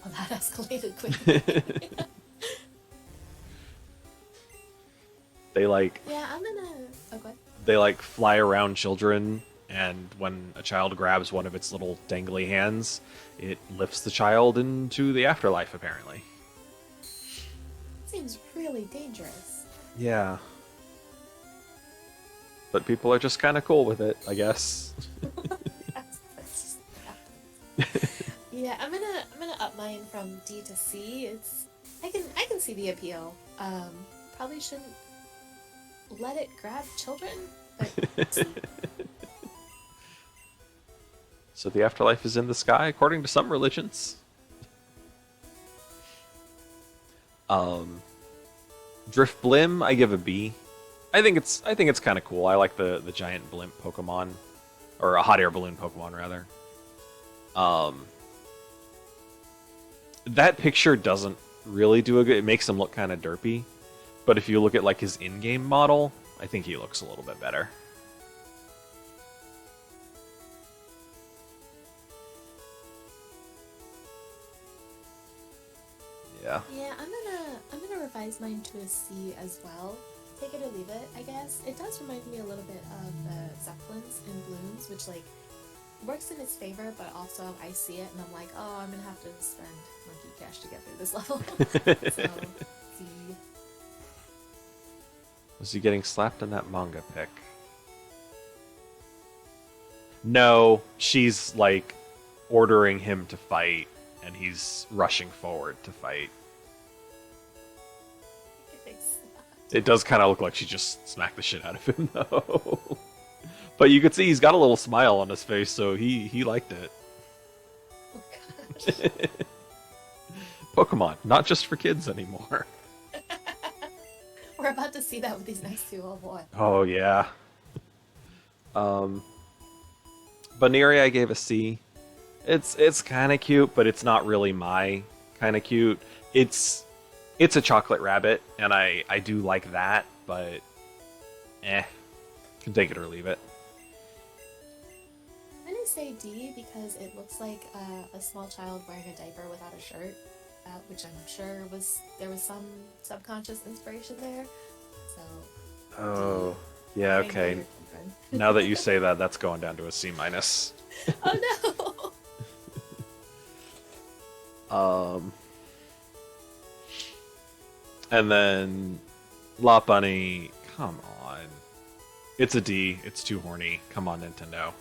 Well, that escalated quickly. They like Yeah, I'm gonna... Oh, go ahead. they like fly around children and when a child grabs one of its little dangly hands, it lifts the child into the afterlife, apparently. Seems really dangerous. Yeah. But people are just kind of cool with it, I guess. That's just what happens. Yeah, I'm gonna up mine from D to C. It's I can see the appeal. Probably shouldn't let it grab children, but C. So the afterlife is in the sky, according to some religions. Drift Blim, I give a B. I think it's kind of cool. I like the giant blimp Pokemon, or a hot air balloon Pokemon rather. Um, that picture doesn't really do a good. It makes him look kind of derpy, but if you look at like his in-game model, I think he looks a little bit better. Yeah. Yeah, I'm gonna revise mine to a C as well. Take it or leave it, I guess. It does remind me a little bit of the Zeppelins and Blooms, which like works in its favor, but also I see it and I'm like, oh, I'm gonna have to spend monkey cash to get through this level. So C. Was he getting slapped in that manga pic? No, she's like ordering him to fight, and he's rushing forward to fight. It does kind of look like she just smacked the shit out of him, though. But you could see he's got a little smile on his face, so he liked it. Oh gosh. Pokemon, not just for kids anymore. We're about to see that with these next two. Oh boy. Oh yeah. Baneri I gave a C. It's kind of cute, but it's not really my kind of cute. It's a chocolate rabbit, and I do like that, but can take it or leave it. I'm gonna say D because it looks like a small child wearing a diaper without a shirt, which I'm sure there was some subconscious inspiration there. So. Oh, yeah, okay. Now that you say that, that's going down to a C minus. Oh no. And then Lot Bunny, come on. It's a D. It's too horny. Come on, Nintendo.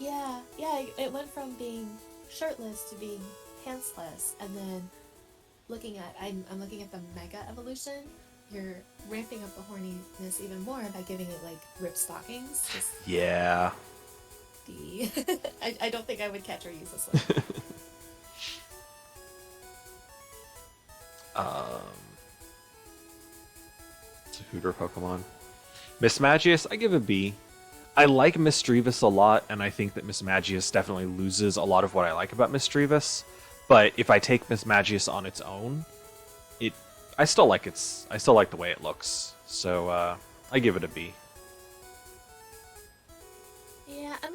Yeah, it went from being shirtless to being pantsless, and then I'm looking at the Mega Evolution. You're ramping up the horniness even more by giving it like ripped stockings. Just Yeah. D. I don't think I would catch or use this one. It's a Hooter Pokemon. Miss Magius, I give a B. I like Misdreavus a lot, and I think that Miss Magius definitely loses a lot of what I like about Misdreavus. But if I take Miss Magius on its own, I still like the way it looks. So I give it a B. Yeah, I'm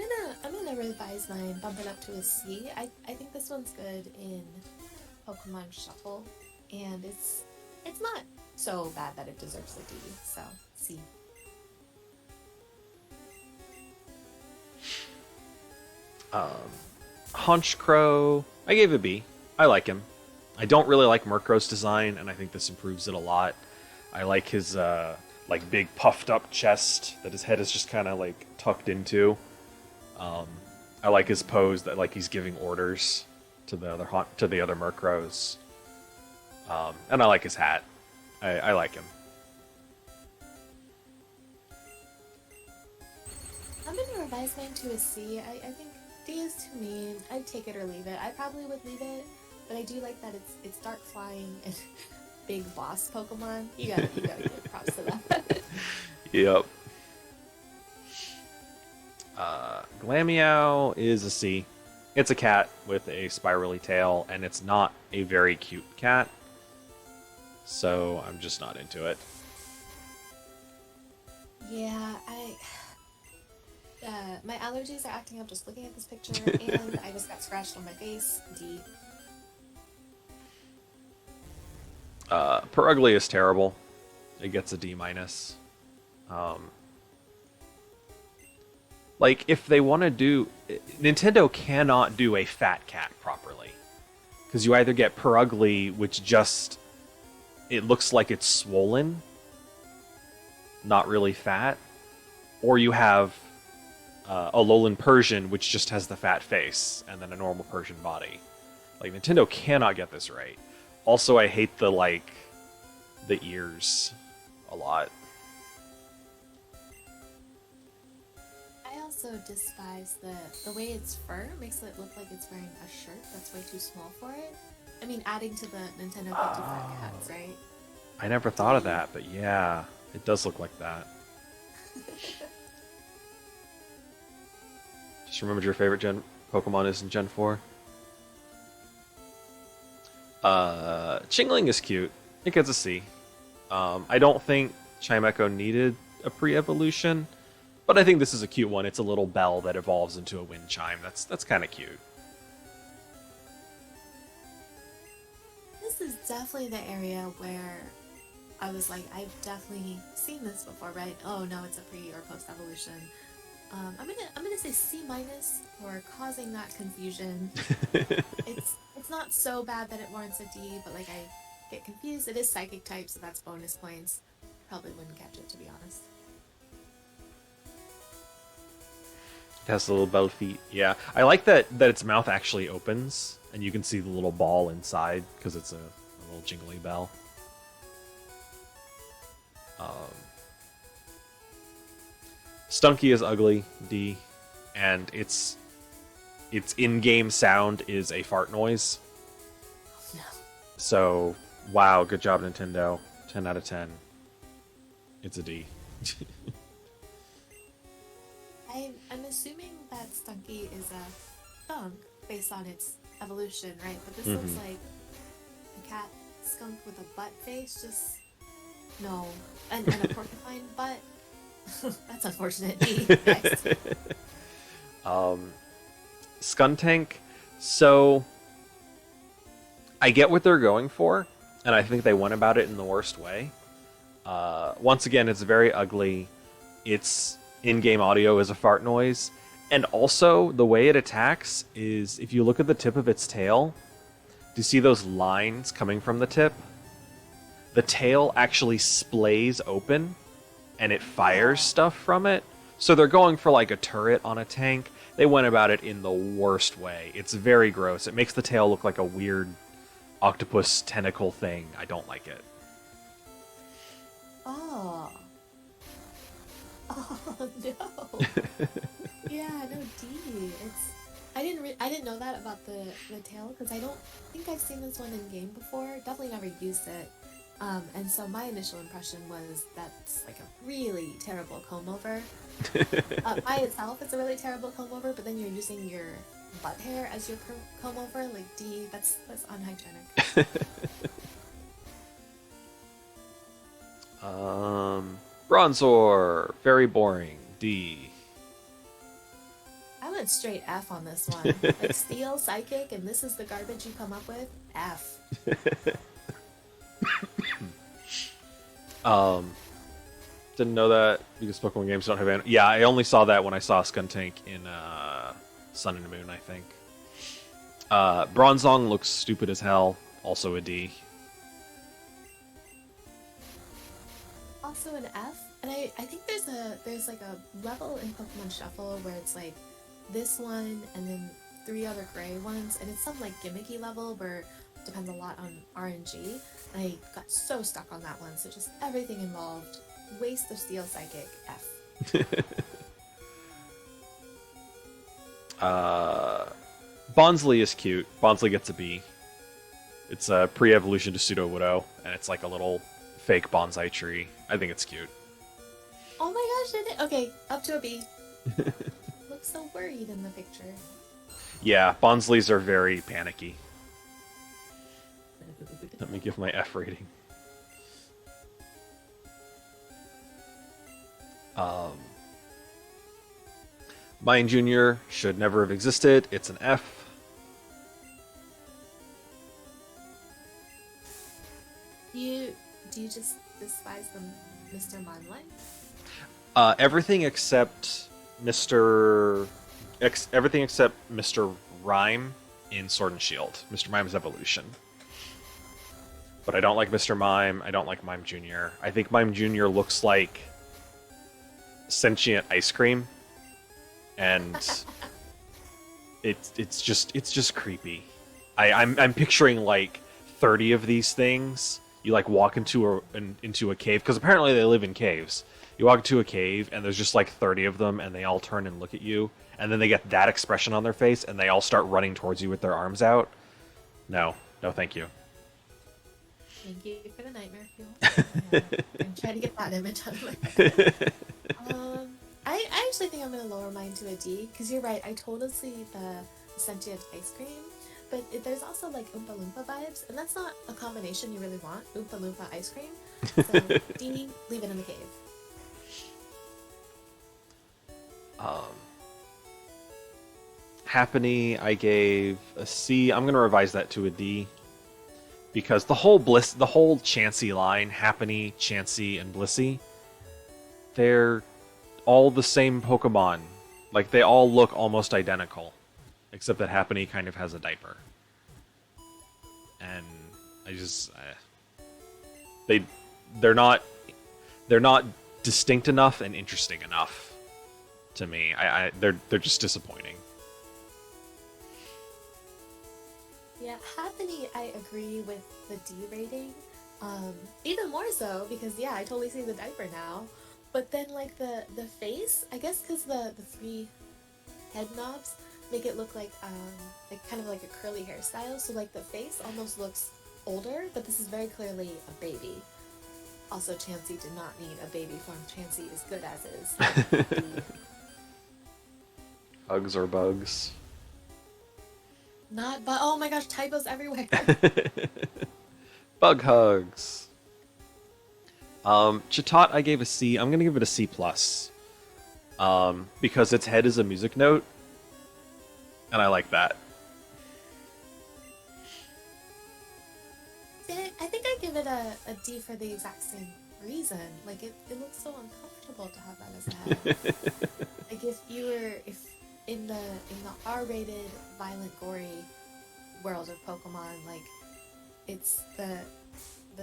gonna revise mine, bump it up to a C. I think this one's good in Pokemon Shuffle, and it's not so bad that it deserves a D. So C. Honchkrow, I gave a B. I like him. I don't really like Murkrow's design, and I think this improves it a lot. I like his like big puffed up chest that his head is just kind of like tucked into. I like his pose that like he's giving orders to the other Murkrows. And I like his hat. I like him. I'm gonna revise mine to a C. I think D is too mean. I'd take it or leave it. I probably would leave it, but I do like that it's dark flying and big boss Pokemon. You gotta give props to that. Yep. Glameow is a C. It's a cat with a spirally tail, and it's not a very cute cat. So I'm just not into it. Yeah, my allergies are acting up just looking at this picture, and I just got scratched on my face. D. Perugly is terrible. It gets a D minus. Um, like, if they want to do... Nintendo cannot do a fat cat properly. Because you either get Perugly, which just... It looks like it's swollen, not really fat, or you have a Alolan Persian, which just has the fat face, and then a normal Persian body. Like, Nintendo cannot get this right. Also, I hate the, like, the ears a lot. I also despise the way its fur makes it look like it's wearing a shirt that's way too small for it. I mean, adding to the Nintendo 55 cats, right? I never thought of that, but yeah, it does look like that. Just remembered your favorite Gen Pokemon is in Gen 4. Chingling is cute. It gets a C. I don't think Chimecho needed a pre-evolution, but I think this is a cute one. It's a little bell that evolves into a wind chime. That's kind of cute. This is definitely the area where I was like, I've definitely seen this before, right? Oh no, it's a pre or post evolution. I'm gonna say C minus for causing that confusion. It's not so bad that it warrants a D, but like I get confused. It is psychic type, so that's bonus points. Probably wouldn't catch it, to be honest. It has the little bell feet. Yeah, I like that its mouth actually opens, and you can see the little ball inside because it's a little jingly bell. Stunky is ugly, D, and its in-game sound is a fart noise. No. So, wow, good job, Nintendo. 10 out of 10. It's a D. I'm assuming that Stunky is a skunk based on its evolution, right? But this looks like a cat skunk with a butt face, just... No. And a porcupine butt. That's unfortunate. D. Next. Skuntank. So, I get what they're going for, and I think they went about it in the worst way. Once again, it's very ugly. Its in-game audio is a fart noise. And also, the way it attacks is, if you look at the tip of its tail, do you see those lines coming from the tip? The tail actually splays open, and it fires stuff from it. So they're going for like a turret on a tank. They went about it in the worst way. It's very gross. It makes the tail look like a weird octopus tentacle thing. I don't like it. Oh. Oh no. Yeah, no D. I didn't know that about the tail because I don't think I've seen this one in game before. Definitely never used it. And so my initial impression was that's like a really terrible comb over. By itself, it's a really terrible comb over, but then you're using your butt hair as your comb over, like D. That's unhygienic. Bronzor, very boring. D. I went straight F on this one. Like steel, psychic, and this is the garbage you come up with? F. Didn't know that because Pokemon games don't have an. Yeah, I only saw that when I saw Skuntank in Sun and Moon, I think. Bronzong looks stupid as hell. Also a D. Also an F. And I think there's like a level in Pokemon Shuffle where it's like this one and then 3 other gray ones, and it's some like gimmicky level where it depends a lot on RNG. And I got so stuck on that one, so just everything involved. Waste of Steel Psychic, F. Bonsley is cute. Bonsley gets a B. It's a pre-evolution to Pseudo-Widow, and it's like a little fake bonsai tree. I think it's cute. Oh my gosh, did it? Okay, up to a B. Looks so worried in the picture. Yeah, Bonsleys are very panicky. Let me give my F rating. Mine Jr. should never have existed. It's an F. Do you just despise the Mr. Mimeline? Everything except Mr. Everything except Mr. Rhyme in Sword and Shield. Mr. Mime's evolution. But I don't like Mr. Mime. I don't like Mime Jr. I think Mime Jr. looks like sentient ice cream, and it's just creepy. I'm picturing like 30 of these things. You like walk into a cave because apparently they live in caves. You walk into a cave and there's just like 30 of them, and they all turn and look at you, and then they get that expression on their face, and they all start running towards you with their arms out. No, no, thank you. Thank you for the nightmare fuel. I'm trying to get that image out of my head. I actually think I'm going to lower mine to a D, because you're right, I totally see the sentient ice cream, but there's also like Oompa Loompa vibes, and that's not a combination you really want, Oompa Loompa ice cream. So D, leave it in the cave. Happiny, I gave a C. I'm gonna revise that to a D because the whole Chansey line, Happiny, Chansey, and Blissey, they're all the same Pokemon. Like they all look almost identical, except that Happiny kind of has a diaper. And I just they're not distinct enough and interesting enough to me. They're just disappointing. Yeah, Happily, I agree with the D rating. Even more so because yeah, I totally see the diaper now. But then like the face, I guess because the three head knobs make it look like kind of like a curly hairstyle. So like the face almost looks older, but this is very clearly a baby. Also, Chansey did not need a baby form. Chansey is good as is. Hugs or bugs? Not, but oh my gosh, typos everywhere. Bug hugs. Chatot, I gave a C. I'm gonna give it a C plus. Because its head is a music note, and I like that. I think I give it a D for the exact same reason. Like it looks so uncomfortable to have that as a head. Like if in the R-rated, violent, gory world of Pokemon, like it's the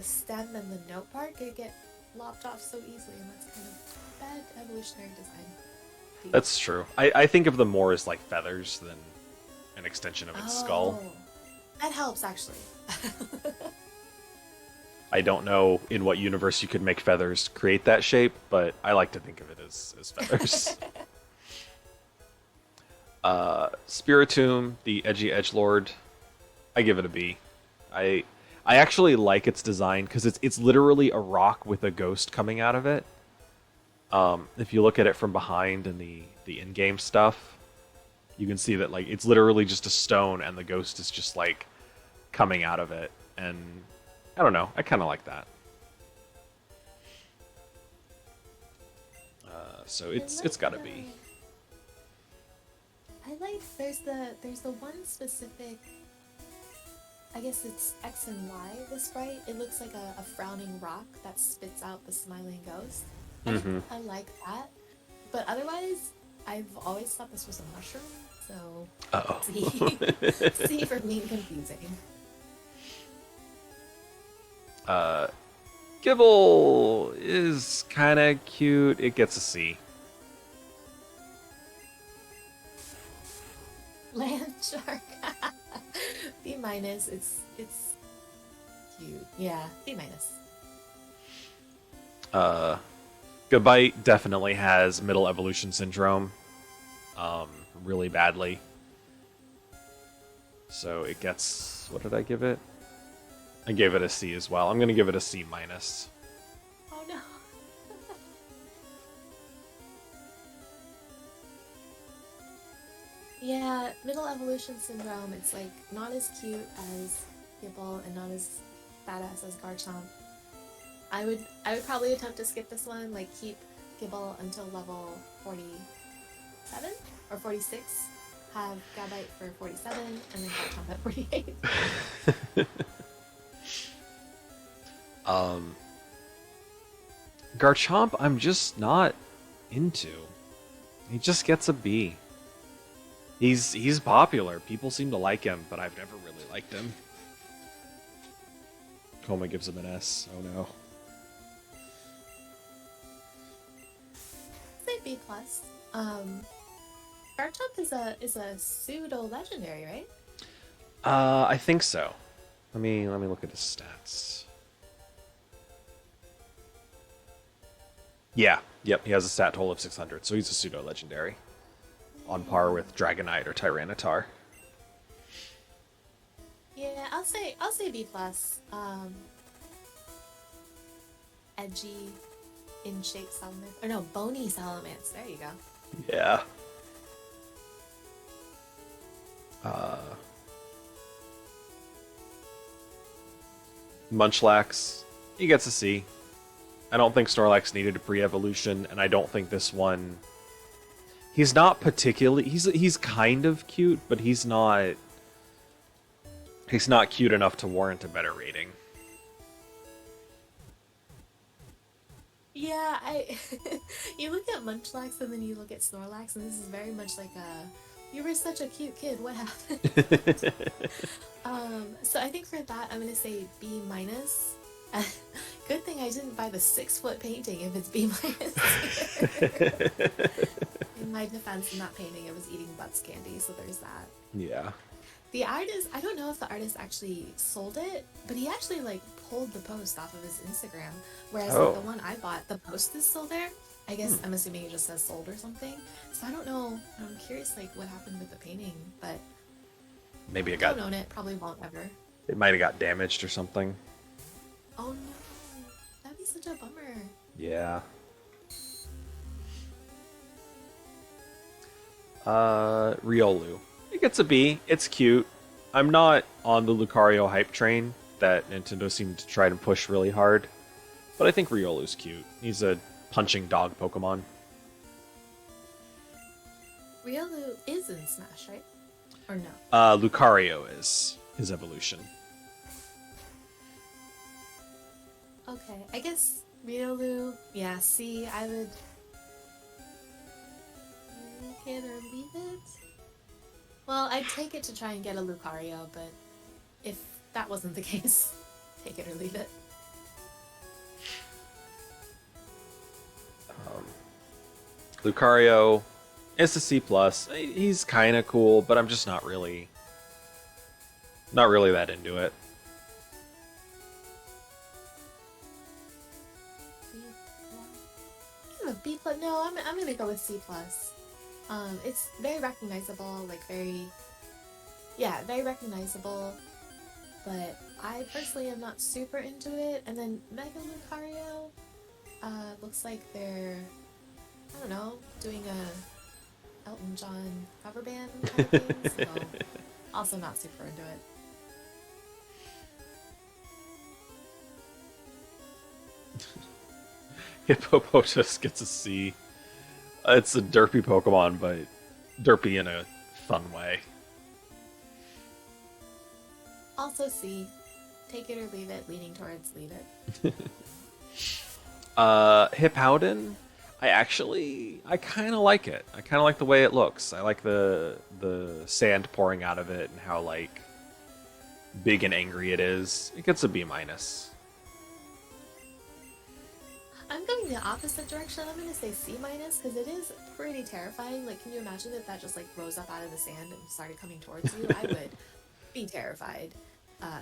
stem and the note part could get lopped off so easily, and that's kind of bad evolutionary design. That's true. I think of them more as like feathers than an extension of its skull. That helps actually. I don't know in what universe you could make feathers create that shape, but I like to think of it as feathers. Spiritomb, the edgy edgelord, I give it a B. I actually like its design because it's literally a rock with a ghost coming out of it. If you look at it from behind in the in-game stuff, you can see that like it's literally just a stone and the ghost is just like coming out of it, and I don't know, I kind of like that. So it's gotta be. I like there's the one specific, I guess it's X and Y, the sprite. It looks like a frowning rock that spits out the smiling ghost. I like that. But otherwise, I've always thought this was a mushroom, so C for being confusing. Gibble is kind of cute. It gets a C. Land shark. B minus. It's cute. Yeah, B minus. Goodbye definitely has middle evolution syndrome, really badly. So it gets, what did I give it? I gave it a C as well. I'm gonna give it a C minus. Oh no. Yeah, middle evolution syndrome. It's like not as cute as Gibble and not as badass as Garchomp. I would probably attempt to skip this one, like keep Gibble until level 47 or 46, have Gabite for 47, and then Garchomp at 48. Garchomp, I'm just not into. He just gets a B. He's popular. People seem to like him, but I've never really liked him. Coma gives him an S. Oh no. Say B plus. Garchomp is a pseudo legendary, right? I think so. Let me look at his stats. Yeah, yep, he has a stat total of 600, so he's a pseudo legendary, on par with Dragonite or Tyranitar. Yeah, I'll say B plus. Edgy, in shape salamence, or no, bony salamence. There you go. Yeah. Munchlax, he gets a C. I don't think Snorlax needed a pre-evolution, and I don't think this one. He's not particularly. He's kind of cute, but he's not. He's not cute enough to warrant a better rating. Yeah, you look at Munchlax and then you look at Snorlax, and this is very much like a, you were such a cute kid, what happened? So I think for that I'm gonna say B minus. Good thing I didn't buy the 6-foot painting if it's B minus. In my defense, in that painting, it was eating Butts candy, so there's that. Yeah. The artist, I don't know if the artist actually sold it, but he actually like pulled the post off of his Instagram. Whereas like, the one I bought, the post is still there. I guess I'm assuming it just says sold or something. So I don't know. I'm curious like what happened with the painting, but Maybe it got. don't own it. Probably won't ever. It might have got damaged or something. Oh no, that'd be such a bummer. Yeah. Riolu. It gets a B. It's cute. I'm not on the Lucario hype train that Nintendo seemed to try to push really hard, but I think Riolu's cute. He's a punching dog Pokemon. Riolu is in Smash, right? Or no? Lucario is his evolution. Okay, I guess Riolu, yeah, C, I would take it or leave it. Well, I'd take it to try and get a Lucario, but if that wasn't the case, take it or leave it. Lucario is a C+. He's kind of cool, but I'm just not really that into it. A B plus? No, I'm gonna go with C plus. It's very recognizable, like very recognizable. But I personally am not super into it. And then Mega Lucario, looks like they're, I don't know, doing a Elton John cover band kind of thing. So also not super into it. Hippopotas gets a C. It's a derpy Pokemon, but derpy in a fun way. Also C. Take it or leave it, leaning towards leave it. Hippowdon, I kind of like it. I kind of like the way it looks. I like the sand pouring out of it and how like big and angry it is. It gets a B minus. I'm going the opposite direction. I'm going to say C minus because it is pretty terrifying. Like, can you imagine if that just like rose up out of the sand and started coming towards you? I would be terrified.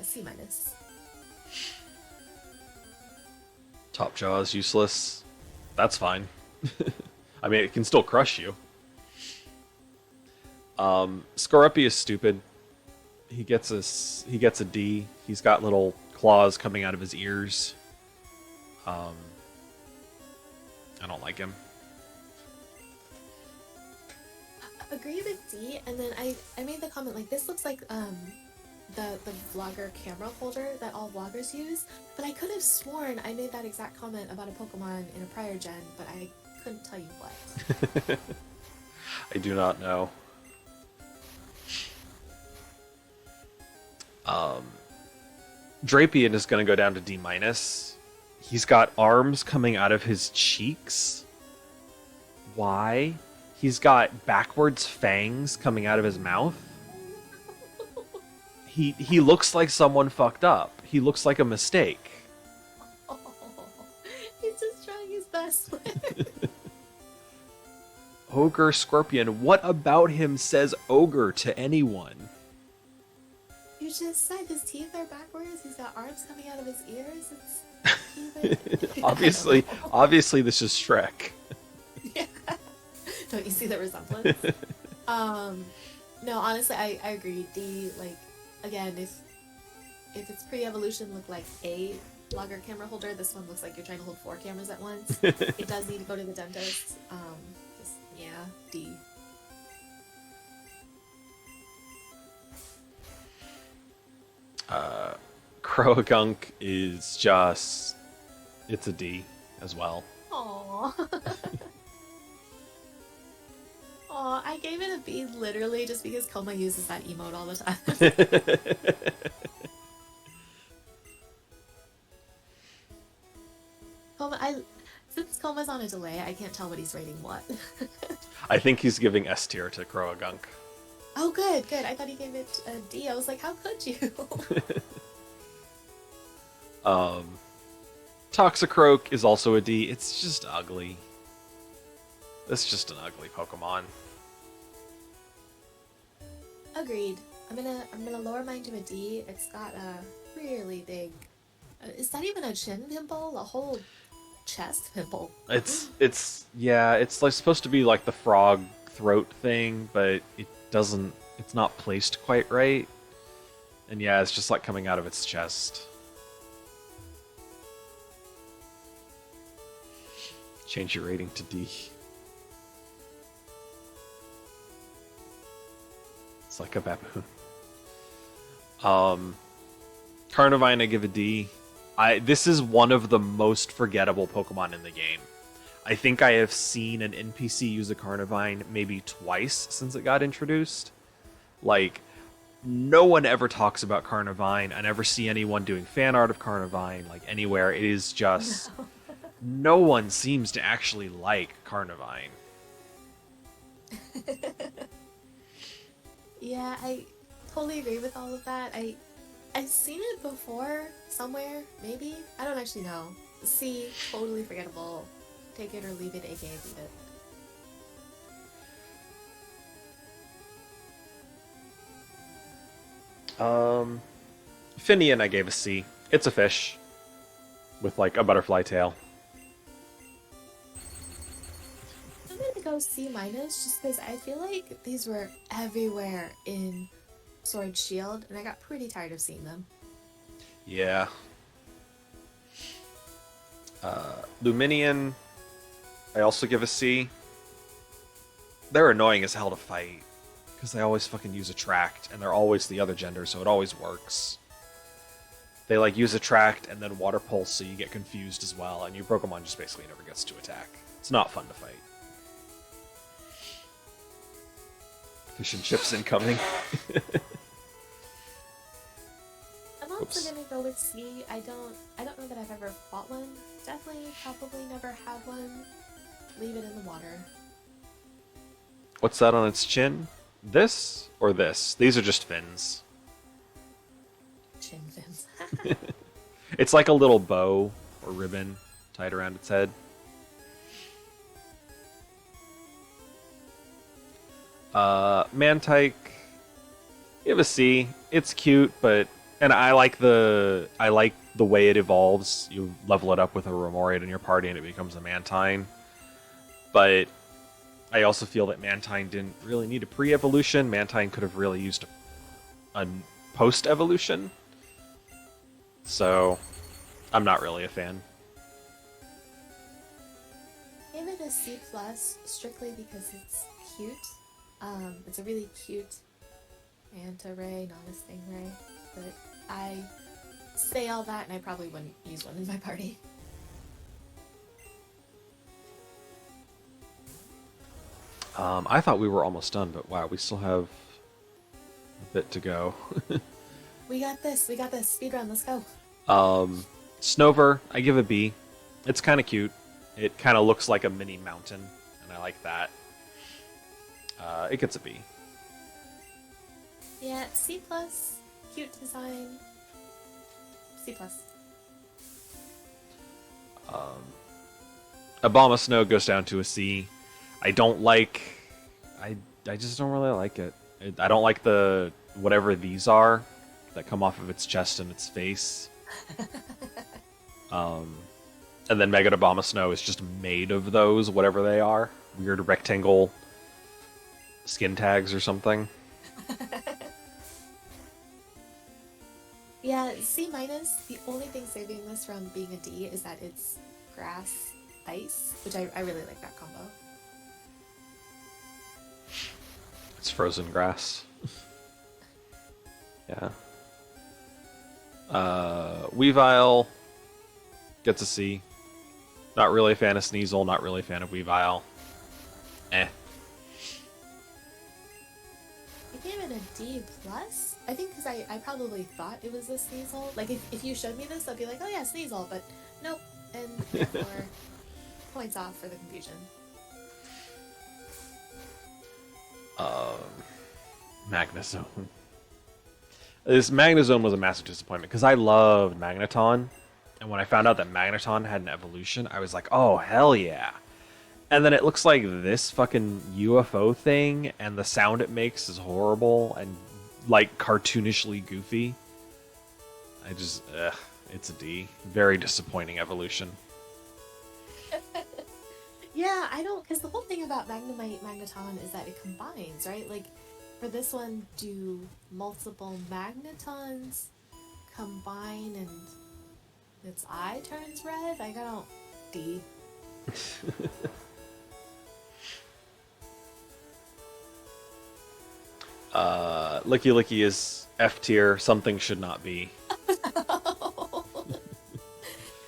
C minus. Top Jaw is useless. That's fine. I mean, it can still crush you. Skorupi is stupid. He gets a D. He's got little claws coming out of his ears. I don't like him. Agree with D, and then I made the comment like this looks like the vlogger camera holder that all vloggers use, but I could have sworn I made that exact comment about a Pokemon in a prior gen, but I couldn't tell you what. I do not know. Drapion is going to go down to D-. He's got arms coming out of his cheeks. why he's got backwards fangs coming out of his mouth. He looks like someone fucked up. He looks like a mistake. Oh, he's just trying his best. Ogre Scorpion, what about him says ogre to anyone? You just said his teeth are backwards. He's got arms coming out of his ears. It's obviously this is Shrek. Yeah. Don't you see the resemblance? No, honestly, I agree. D, like, again, if it's pre-evolution, look like a logger camera holder. This one looks like you're trying to hold 4 cameras at once. It does need to go to the dentist. Yeah, D. Croagunk is just... it's a D as well. Aww. Aw, I gave it a B literally just because Koma uses that emote all the time. Since Koma's on a delay, I can't tell what he's rating what. I think he's giving S tier to Croagunk. Oh, good. I thought he gave it a D. I was like, how could you? Toxicroak is also a D. It's just ugly. It's just an ugly Pokemon. Agreed. I'm gonna lower mine to a D. It's got a really big. Is that even a chin pimple? A whole chest pimple? It's like supposed to be like the frog throat thing, but it doesn't. It's not placed quite right. And yeah, it's just like coming out of its chest. Change your rating to D. It's like a baboon. Carnivine, I give a D. This is one of the most forgettable Pokemon in the game. I think I have seen an NPC use a Carnivine maybe twice since it got introduced. Like, no one ever talks about Carnivine. I never see anyone doing fan art of Carnivine, like, anywhere. It is just... No one seems to actually like Carnivine. Yeah, I totally agree with all of that. I've seen it before somewhere, maybe. I don't actually know. C, totally forgettable. Take it or leave it, aka leave it. Finian I gave a C. It's a fish. With like a butterfly tail. I'm gonna go C minus just because I feel like these were everywhere in Sword Shield, and I got pretty tired of seeing them. Yeah. Luminian, I also give a C. They're annoying as hell to fight. Because they always fucking use Attract, and they're always the other gender, so it always works. They like use Attract and then Water Pulse, so you get confused as well, and your Pokemon just basically never gets to attack. It's not fun to fight. Fish and chips incoming. I'm also gonna go with C. I don't know that I've ever fought one. Definitely, probably never had one. Leave it in the water. What's that on its chin? This or this? These are just fins. Chin fins. It's like a little bow or ribbon tied around its head. Mantike, give a C. It's cute, but I like the way it evolves. You level it up with a Remoraid in your party, and it becomes a Mantine. But I also feel that Mantine didn't really need a pre-evolution. Mantine could have really used a post-evolution. So, I'm not really a fan. I gave it a C plus strictly because it's cute. It's a really cute manta ray, not a stingray. But I say all that, and I probably wouldn't use one in my party. I thought we were almost done, but wow, we still have a bit to go. We got this. Speedrun, let's go. Snover, I give a B. It's kind of cute. It kind of looks like a mini mountain, and I like that. It gets a B. Yeah, C plus. Cute design. C plus. Obama Snow goes down to a C. I don't like. I just don't really like it. I don't like the whatever these are that come off of its chest and its face. And then Mega Obama Snow is just made of those, whatever they are. Weird rectangle skin tags or something. Yeah, C minus. The only thing saving this from being a D is that it's grass ice, which I really like that combo. It's frozen grass. Yeah. Weavile gets a C. Not really a fan of Sneasel, not really a fan of Weavile. Eh. I gave it a D plus. I think because I probably thought it was a Sneasel. Like if you showed me this, I'd be like, oh yeah, Sneasel, but nope. And therefore, points off for the confusion. Magnezone. This Magnezone was a massive disappointment because I loved Magneton, and when I found out that Magneton had an evolution, I was like, oh hell yeah. And then it looks like this fucking UFO thing, and the sound it makes is horrible and like cartoonishly goofy. It's a D. Very disappointing evolution. Yeah, I don't, because the whole thing about Magnemite Magneton is that it combines, right? Like, for this one, do multiple Magnetons combine and its eye turns red? I don't. D. Licky Licky is F tier. Something should not be.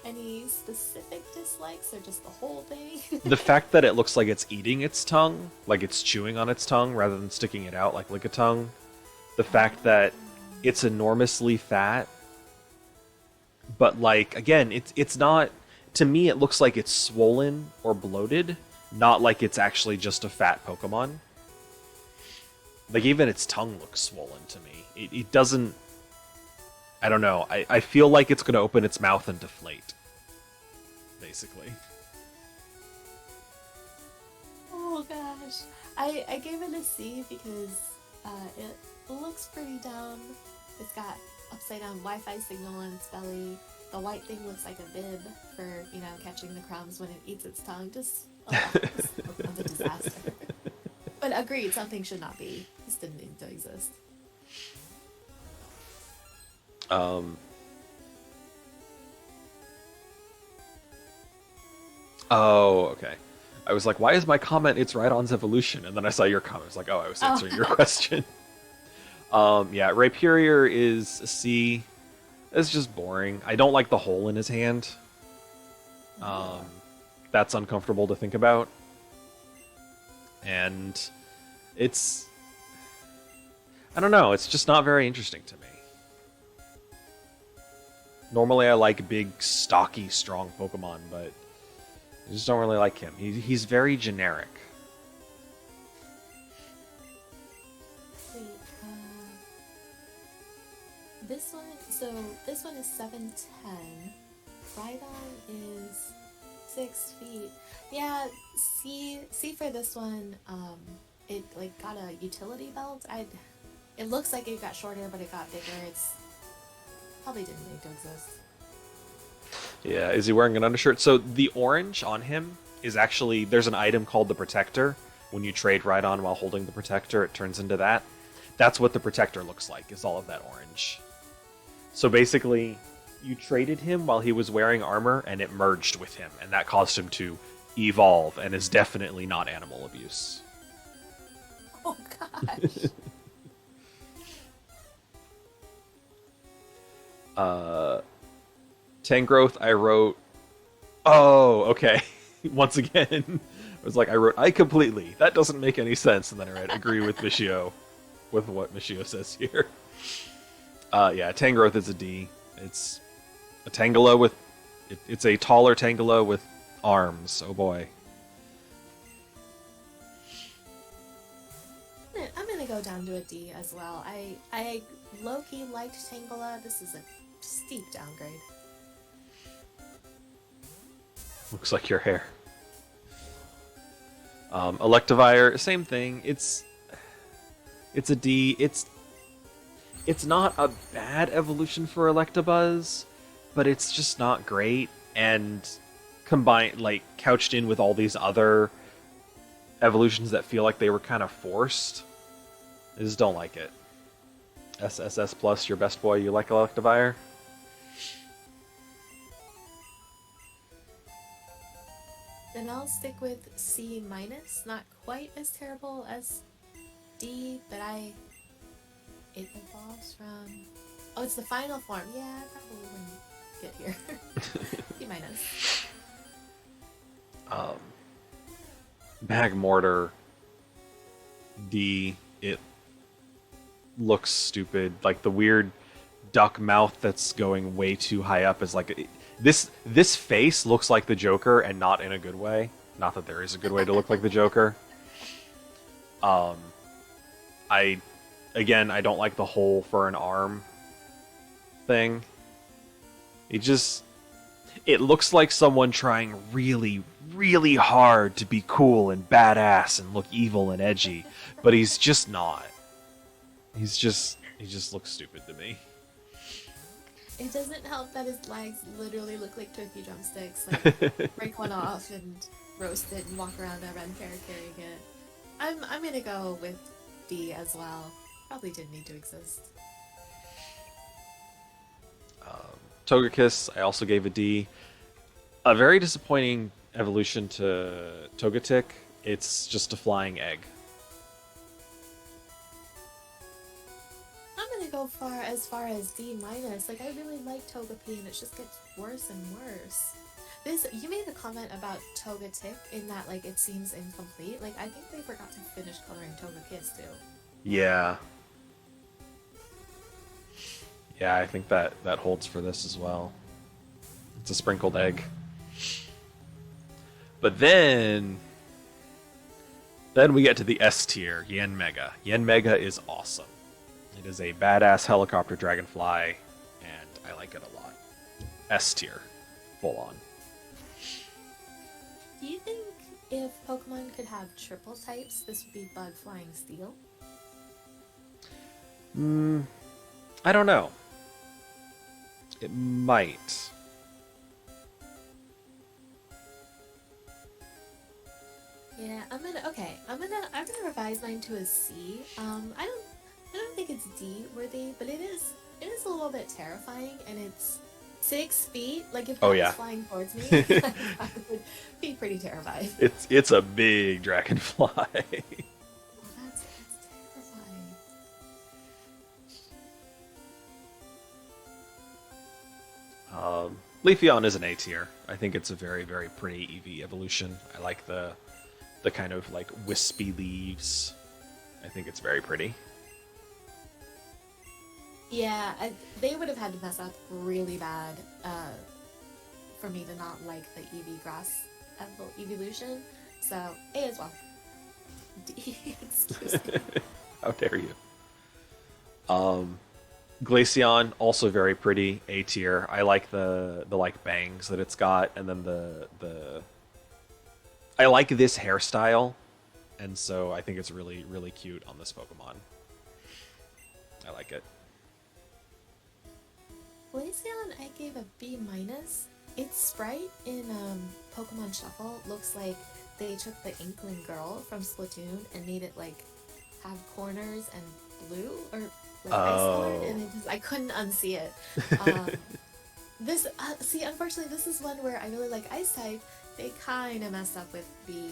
Any specific dislikes or just the whole thing? The fact that it looks like it's eating its tongue, like it's chewing on its tongue rather than sticking it out like Lickitung. The fact that it's enormously fat, but like again, it's not. To me, it looks like it's swollen or bloated, not like it's actually just a fat Pokemon. Like even its tongue looks swollen to me. It doesn't. I don't know. I feel like it's going to open its mouth and deflate. Basically. Oh gosh. I gave it a C because it looks pretty dumb. It's got upside down Wi-Fi signal on its belly. The white thing looks like a bib for, catching the crumbs when it eats its tongue. Just a disaster. But agreed, something should not be. This didn't need to exist. Oh, okay. I was like, why is my comment it's Rhydon's evolution? And then I saw your comment. I was like, oh, I was answering your question. Yeah, Rhyperior is a C. It's just boring. I don't like the hole in his hand. That's uncomfortable to think about. And it's... I don't know, it's just not very interesting to me. Normally I like big, stocky, strong Pokemon, but I just don't really like him. He's very generic. Wait, this one is 7'10". Rhydon is 6 feet. Yeah, C for this one. It got a utility belt. It looks like it got shorter, but it got bigger. It's probably didn't need to exist. Yeah, is he wearing an undershirt? So the orange on him is actually, there's an item called the Protector. When you trade Rhydon while holding the Protector, it turns into that. That's what the Protector looks like, is all of that orange. So basically, you traded him while he was wearing armor, and it merged with him, and that caused him to evolve, and is definitely not animal abuse. Oh gosh. Tangrowth, I wrote... Oh, okay. Once again, I was like, I completely. That doesn't make any sense. And then I read, agree with Michio, with what Michio says here. Yeah, Tangrowth is a D. It's a Tangela with... It's a taller Tangela with arms. Oh boy. go down to a D as well. I low-key liked Tangela. This is a steep downgrade. Looks like your hair. Electivire, same thing. It's a D. It's not a bad evolution for Electabuzz, but it's just not great. And combined, like couched in with all these other evolutions that feel like they were kind of forced, I just don't like it. SSS plus, your best boy. You like Electivire? Then I'll stick with C minus. Not quite as terrible as D, but it evolves from. Oh, it's the final form. Yeah, I probably wouldn't get here. C minus. Magmortar D. It looks stupid. Like the weird duck mouth that's going way too high up is like this face looks like the Joker and not in a good way. Not that there is a good way to look like the Joker. I don't like the hole for an arm thing. It looks like someone trying really, really hard to be cool and badass and look evil and edgy, but he's just not. He just looks stupid to me. It doesn't help that his legs literally look like turkey drumsticks. Like, break one off and roast it and walk around a red fair carrying it. I'm gonna go with D as well. Probably didn't need to exist. Togekiss, I also gave a D. A very disappointing evolution to Togetic. It's just a flying egg. I'm gonna go as far as D minus. Like, I really like Togepi, and it just gets worse and worse. You made a comment about Togetic in that, like, it seems incomplete. Like, I think they forgot to finish coloring Togekiss too. Yeah. Yeah, I think that holds for this as well. It's a sprinkled egg. But then we get to the S tier, Yanmega. Yanmega is awesome. It is a badass helicopter dragonfly, and I like it a lot. S tier, full on. Do you think if Pokemon could have triple types, this would be Bug, Flying, Steel? I don't know. It might. Yeah, I'm gonna revise mine to a C. I don't think it's D worthy, but it is a little bit terrifying, and it's 6 feet. Like, if that was flying towards me, I would be pretty terrified. It's a big dragonfly. Oh, that's terrifying. Leafeon is an A tier. I think it's a very, very pretty EV evolution. I like the kind of like wispy leaves. I think it's very pretty. Yeah, they would have had to mess up really bad for me to not like the EV grass evolution. So, A as well. D, excuse me. How dare you? Glaceon, also very pretty, A tier. I like the like bangs that it's got, and then the I like this hairstyle, and so I think it's really, really cute on this Pokemon. I like it. Glaceon, I gave a B minus. Its sprite in Pokemon Shuffle looks like they took the Inkling girl from Splatoon and made it like have corners and blue or like ice colored, and I couldn't unsee it. Unfortunately, this is one where I really like Ice type. They kind of messed up with the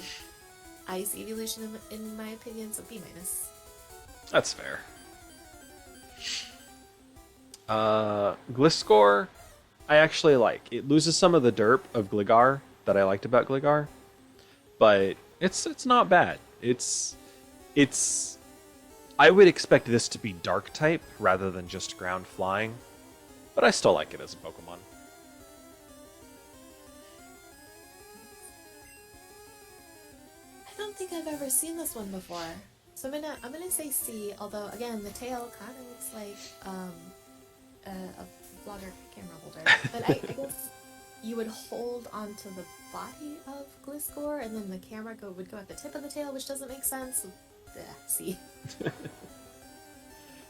Ice evolution, in my opinion, so B minus. That's fair. Gliscor, I actually like. It loses some of the derp of Gligar that I liked about Gligar, but it's not bad. It's I would expect this to be Dark type rather than just ground flying, but I still like it as a Pokemon. I don't think I've ever seen this one before. So I'm gonna say C. Although again, the tail kind of looks like a vlogger camera holder. But I guess you would hold onto the body of Gliscor, and then the camera would go at the tip of the tail, which doesn't make sense. C.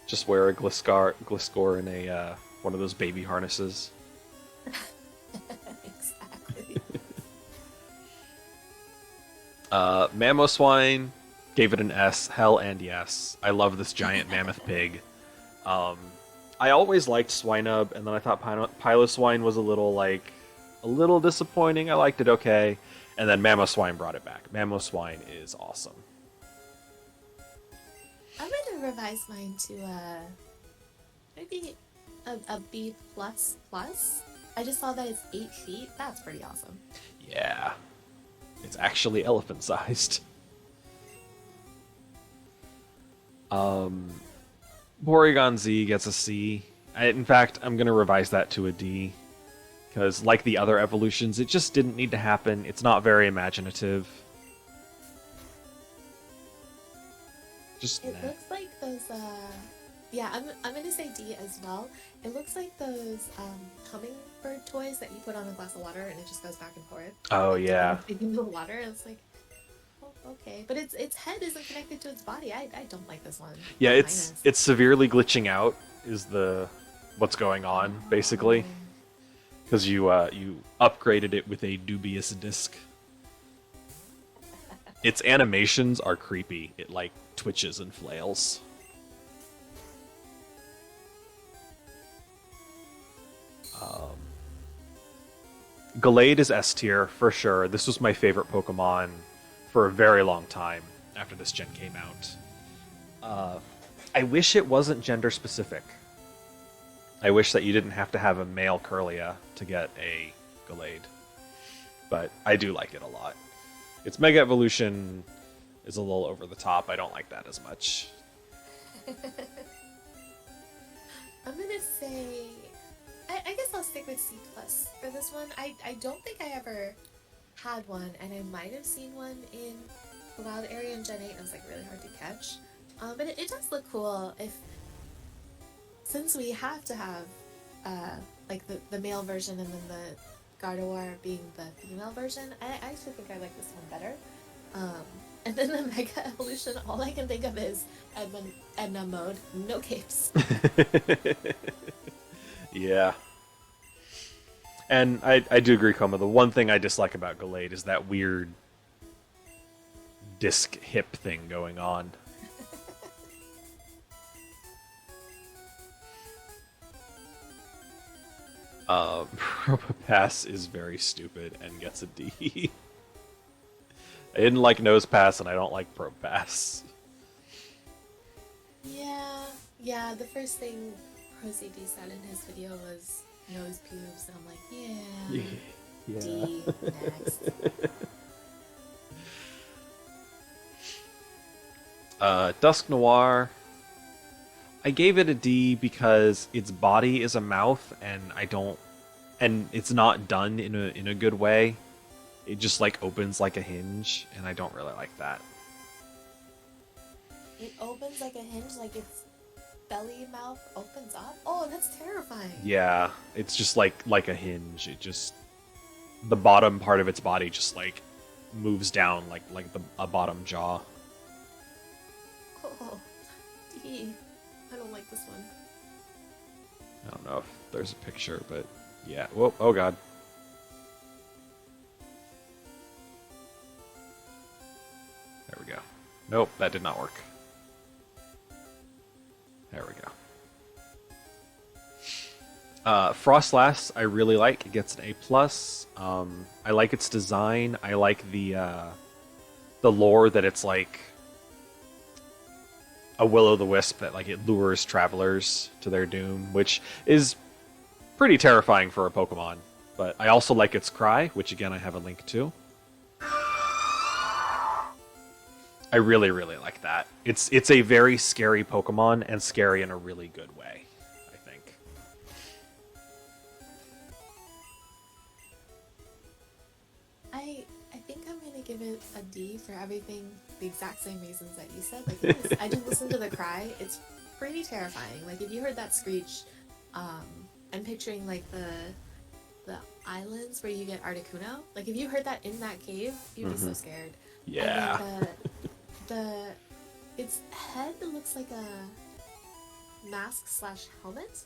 Just wear a Gliscor in a one of those baby harnesses. Exactly. Mamoswine gave it an S. Hell and yes. I love this giant mammoth pig. I always liked Swinub, and then I thought Piloswine was a little disappointing. I liked it okay, and then Mamoswine brought it back. Mamoswine is awesome. I'm gonna revise mine to maybe a B plus plus. I just saw that it's 8 feet. That's pretty awesome. Yeah, it's actually elephant sized. Porygon Z gets a C. In fact, I'm going to revise that to a D. Because, like the other evolutions, it just didn't need to happen. It's not very imaginative. Just It nah. looks like those, yeah, I'm gonna say D as well. It looks like those hummingbird toys that you put on a glass of water and it just goes back and forth. Oh, Like, yeah. dipping in the water. And it's like, oh, okay, but its head isn't connected to its body. I don't like this one. Yeah, A it's minus. it's severely glitching out is what's going on, basically. Because you upgraded it with a dubious disc. Its animations are creepy. It like twitches and flails. Gallade is S tier for sure. This was my favorite Pokemon for a very long time after this gen came out. I wish it wasn't gender specific. I wish that you didn't have to have a male Curlia to get a Gallade. But I do like it a lot. Its Mega Evolution is a little over the top. I don't like that as much. I'm gonna say, I guess I'll stick with C plus for this one. I don't think I ever had one, and I might have seen one in the wild area in Gen 8, and it was like really hard to catch. But it does look cool since we have to have like the male version and then the Gardevoir being the female version. I actually think I like this one better. And then the Mega Evolution, all I can think of is Edna mode, no capes. Yeah. And I do agree, Koma. The one thing I dislike about Gallade is that weird disc hip thing going on. Probopass is very stupid and gets a D. I didn't like Nosepass, and I don't like Probopass. Yeah, the first thing ProCD said in his video was nose pubes, and I'm like, Yeah. D, next. Dusk Noir. I gave it a D because its body is a mouth, and it's not done in a good way. It just like opens like a hinge, and I don't really like that. It opens like a hinge, like its belly mouth opens up. Oh, that's terrifying. Yeah, it's just like a hinge. It just the bottom part of its body just like moves down like a bottom jaw. Oh, D. I don't like this one. I don't know if there's a picture, but yeah. Whoa! Oh god. There we go. Nope, that did not work. There we go. Frostlass, I really like. It gets an A plus. I like its design. I like the lore that it's like a will-o'-the-wisp that like it lures travelers to their doom, which is pretty terrifying for a Pokemon. But I also like its cry, which again I have a link to. I really, really like that. It's a very scary Pokemon, and scary in a really good way, I think. I think I'm gonna give it a D for everything, the exact same reasons that you said. Like, it is, I did listen to the cry. It's pretty terrifying. Like, if you heard that screech, I'm picturing like the islands where you get Articuno. Like, if you heard that in that cave, you'd be so scared. Yeah. And then its head looks like a mask slash helmet,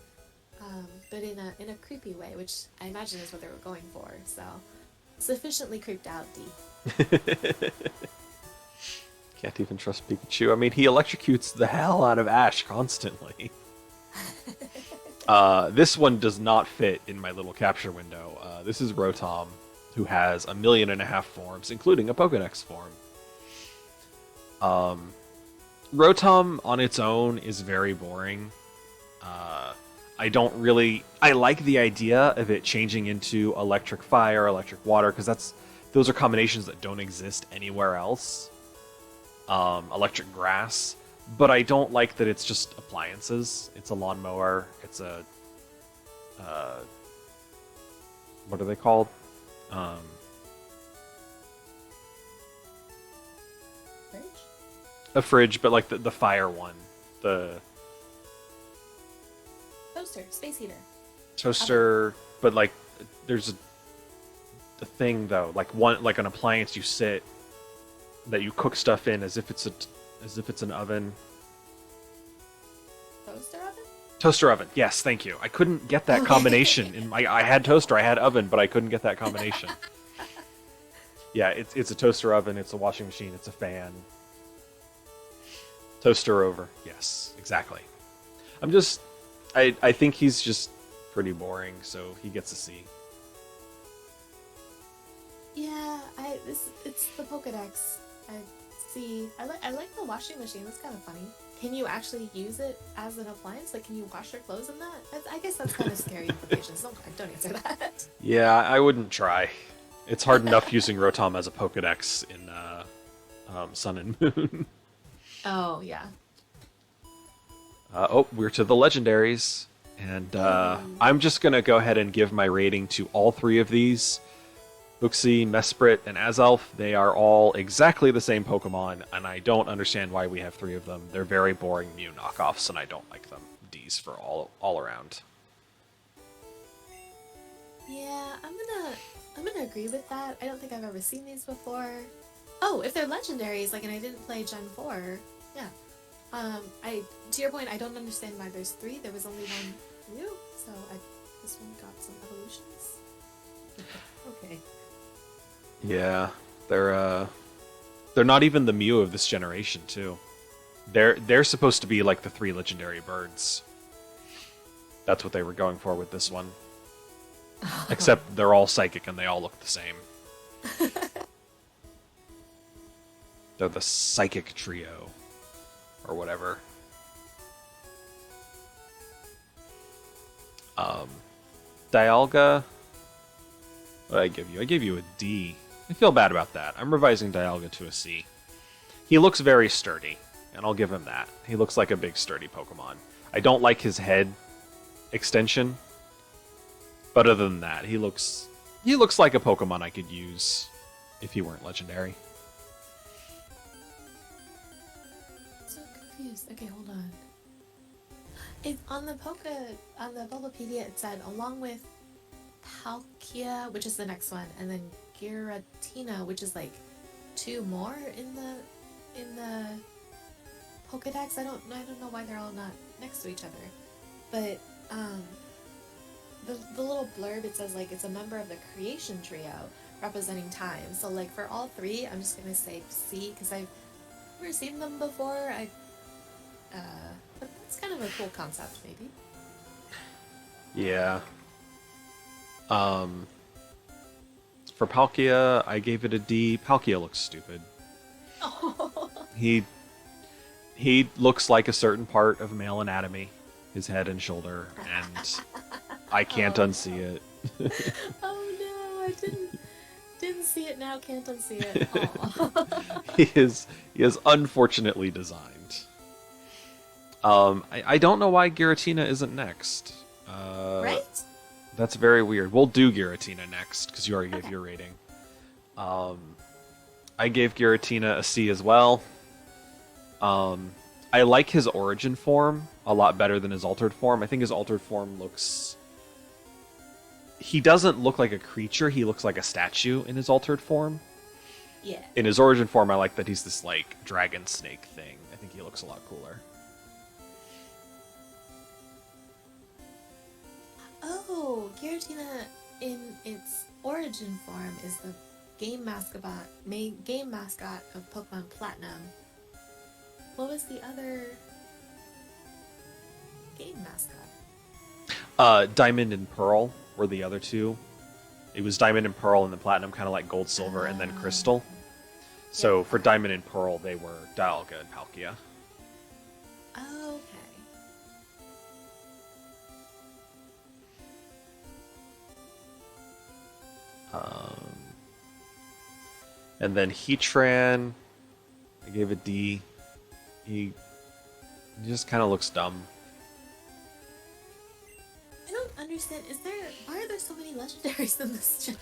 but in a creepy way, which I imagine is what they were going for. So sufficiently creeped out, D. Can't even trust Pikachu. I mean, he electrocutes the hell out of Ash constantly. This one does not fit in my little capture window. This is Rotom, who has 1.5 million forms, including a Pokedex form. Rotom on its own is very boring. I like the idea of it changing into electric fire, electric water, because those are combinations that don't exist anywhere else. Electric grass, but I don't like that it's just appliances. It's a lawnmower. It's a what are they called? Fridge? A fridge, but like the fire one, the Toaster, space heater. toaster. But like, there's the thing though, like an appliance you sit that you cook stuff in as if it's an oven. Toaster oven? Toaster oven. Yes, thank you. I couldn't get that combination. I had toaster, I had oven, but I couldn't get that combination. Yeah, it's a toaster oven, it's a washing machine, it's a fan. Toaster over. Yes, exactly. I think he's just pretty boring, so he gets a C. Yeah, it's the Pokedex. I like the washing machine. That's kind of funny. Can you actually use it as an appliance? Like, can you wash your clothes in that? I guess that's kind of scary implications. Don't answer that. Yeah, I wouldn't try. It's hard enough using Rotom as a Pokedex in Sun and Moon. Oh yeah. We're to the legendaries, and I'm just gonna go ahead and give my rating to all three of these. Uxie, Mesprit, and Azelf, they are all exactly the same Pokemon, and I don't understand why we have three of them. They're very boring Mew knockoffs, and I don't like them. D's for all around. Yeah, I'm gonna agree with that. I don't think I've ever seen these before. Oh, if they're legendaries, like, and I didn't play Gen 4, yeah. To your point, I don't understand why there's three. There was only one Mew, so this one got some evolutions. Okay. Yeah, they're not even the Mew of this generation, too. They're supposed to be like the three legendary birds. That's what they were going for with this one. Except they're all psychic and they all look the same. They're the psychic trio. Or whatever. Dialga. What did I give you? I gave you a D. I feel bad about that. I'm revising Dialga to a C. He looks very sturdy, and I'll give him that. He looks like a big sturdy Pokemon. I don't like his head extension, but other than that, he looks like a Pokemon I could use if he weren't legendary. So confused. Okay, hold on. On the Bulbapedia, it said along with Palkia, which is the next one, and then Giratina, which is like two more in the Pokedex. I don't know why they're all not next to each other, but the little blurb, it says like it's a member of the Creation Trio representing time. So like for all three, I'm just gonna say C because I've never seen them before. But that's kind of a cool concept, maybe. Yeah. For Palkia, I gave it a D. Palkia looks stupid. Oh. He looks like a certain part of male anatomy, his head and shoulder, and I can't unsee it. Oh no, I didn't see it now, can't unsee it. Aw. He is unfortunately designed. I don't know why Giratina isn't next. Right? That's very weird. We'll do Giratina next because you already gave your rating. I gave Giratina a C as well. Um, I like his origin form a lot better than his altered form. I think his altered form looks. He doesn't look like a creature. He looks like a statue in his altered form. Yeah. In his origin form, I like that he's this like dragon snake thing. I think he looks a lot cooler. Oh, Giratina in its origin form is the game mascot of Pokemon Platinum. What was the other game mascot? Diamond and Pearl were the other two. It was Diamond and Pearl and then Platinum, kind of like Gold, Silver, and then Crystal. So Yeah. for Diamond and Pearl, they were Dialga and Palkia. Okay. And then Heatran, I gave a D. He just kind of looks dumb. I don't understand. Why are there so many legendaries in this gen?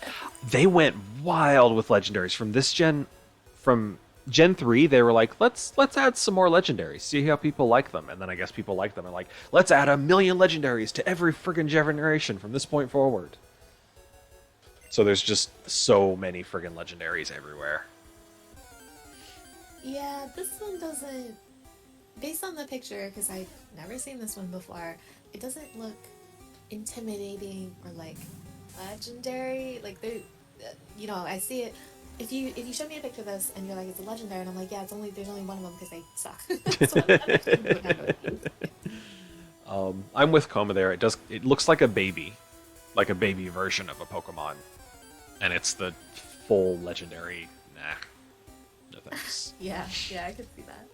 They went wild with legendaries from this gen. From Gen 3, they were like, let's add some more legendaries, see how people like them. And then I guess people like them and like, let's add 1,000,000 legendaries to every friggin' generation from this point forward. So there's just so many friggin' legendaries everywhere. Yeah, this one doesn't. Based on the picture, because I've never seen this one before, it doesn't look intimidating or like legendary. Like I see it. If you show me a picture of this and you're like it's a legendary, and I'm like, yeah, there's only one of them because they suck. So I'm understanding what kind of it is. I'm with Koma there. It looks like a baby version of a Pokemon, and it's the full legendary. Nah, no thanks. Yeah, I could see that.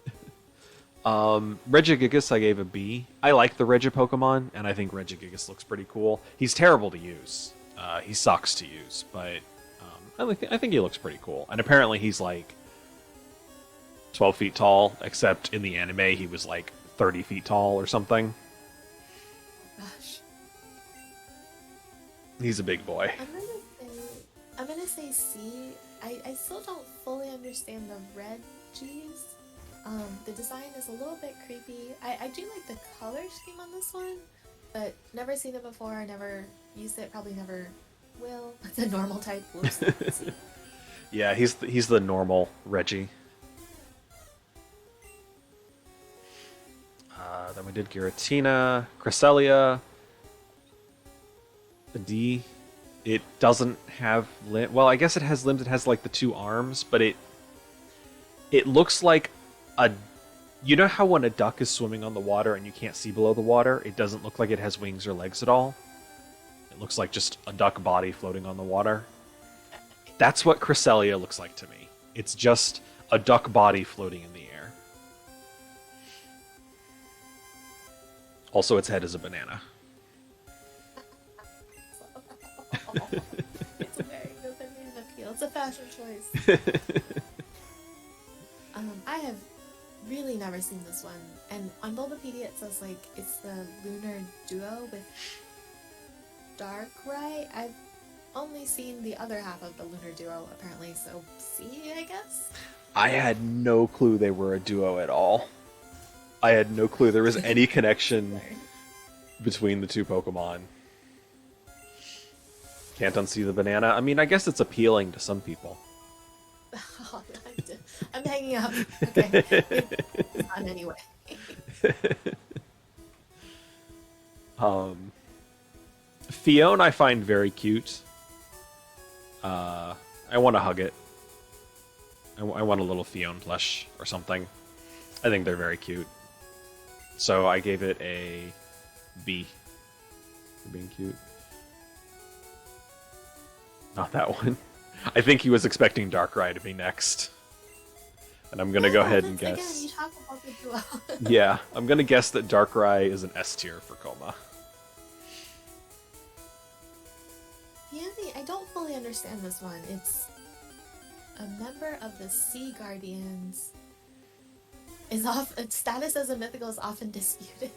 Regigigas I gave a B. I like the Regi Pokemon, and I think Regigigas looks pretty cool. He's terrible to use. He sucks to use, but I think he looks pretty cool. And apparently he's like 12 feet tall, except in the anime he was like 30 feet tall or something. Gosh. He's a big boy. I'm gonna say C. I still don't fully understand the red G's. The design is a little bit creepy. I do like the color scheme on this one, but never seen it before, never used it, probably never will. It's a normal type. Whoops. Yeah, he's the normal Reggie. Then we did Giratina, Cresselia, a D. It doesn't have limb. Well, I guess it has limbs. It has like the 2 arms, but it looks like a. You know how when a duck is swimming on the water and you can't see below the water, it doesn't look like it has wings or legs at all. It looks like just a duck body floating on the water. That's what Cresselia looks like to me. It's just a duck body floating in the air. Also, its head is a banana. It's a very good banana peel. It's a fashion choice. I have really never seen this one, and on Bulbapedia it says like it's the lunar duo with Darkrai. I've only seen the other half of the lunar duo apparently, so C, I guess. I had no clue they were a duo at all. I had no clue there was any connection between the 2 Pokemon. Can't unsee the banana. I mean, I guess it's appealing to some people. Oh, I'm hanging up. Okay. It's on anyway. Fiona I find very cute. I want to hug it. I want a little Fiona plush or something. I think they're very cute. So I gave it a B for being cute. Not that one. I think he was expecting Darkrai to be next. And I'm gonna go ahead and guess. Again, you talk about the duo. Yeah, I'm gonna guess that Darkrai is an S tier for Coma. Yandy, I don't fully understand this one. It's a member of the Sea Guardians. Its status as a mythical is often disputed.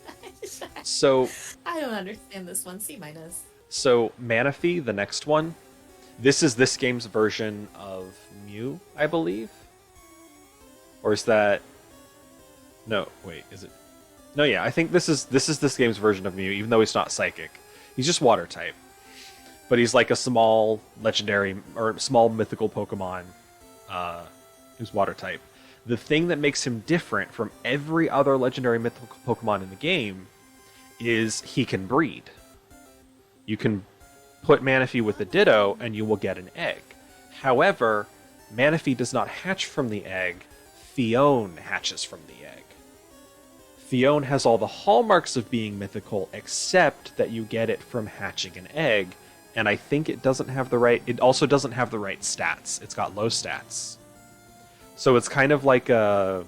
So I don't understand this one. C minus. So Manaphy, the next one, This is this game's version of Mew, I believe. Or is that? No, wait, is it? No, yeah, I think this game's version of Mew, even though he's not psychic. He's just water type, but he's like a small legendary or small mythical Pokemon who's water type. The thing that makes him different from every other legendary mythical Pokemon in the game is he can breed. You can put Manaphy with a Ditto and you will get an egg. However, Manaphy does not hatch from the egg. Fione hatches from the egg. Fione has all the hallmarks of being mythical, except that you get it from hatching an egg, and I think it doesn't have the right. It also doesn't have the right stats. It's got low stats, so it's kind of like a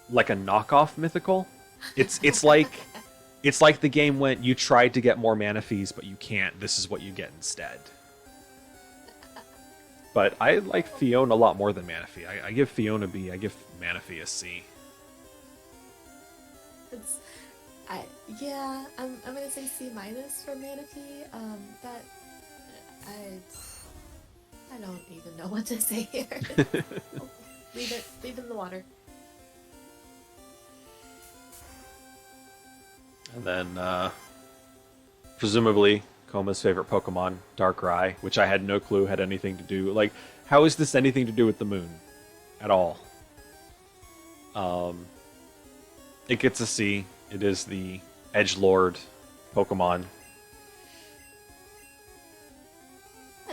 knockoff mythical. It's like the game went. You tried to get more Manaphys, but you can't. This is what you get instead. But I like Fione a lot more than Manaphy. I give Fione a B. I give Manaphy a C. I'm gonna say C minus for Manaphy. That I don't even know what to say here. Leave it in the water. And then, presumably, Koma's favorite Pokemon, Darkrai, which I had no clue had anything to do. Like, how is this anything to do with the moon? At all. It gets a C. It is the Edgelord Pokemon.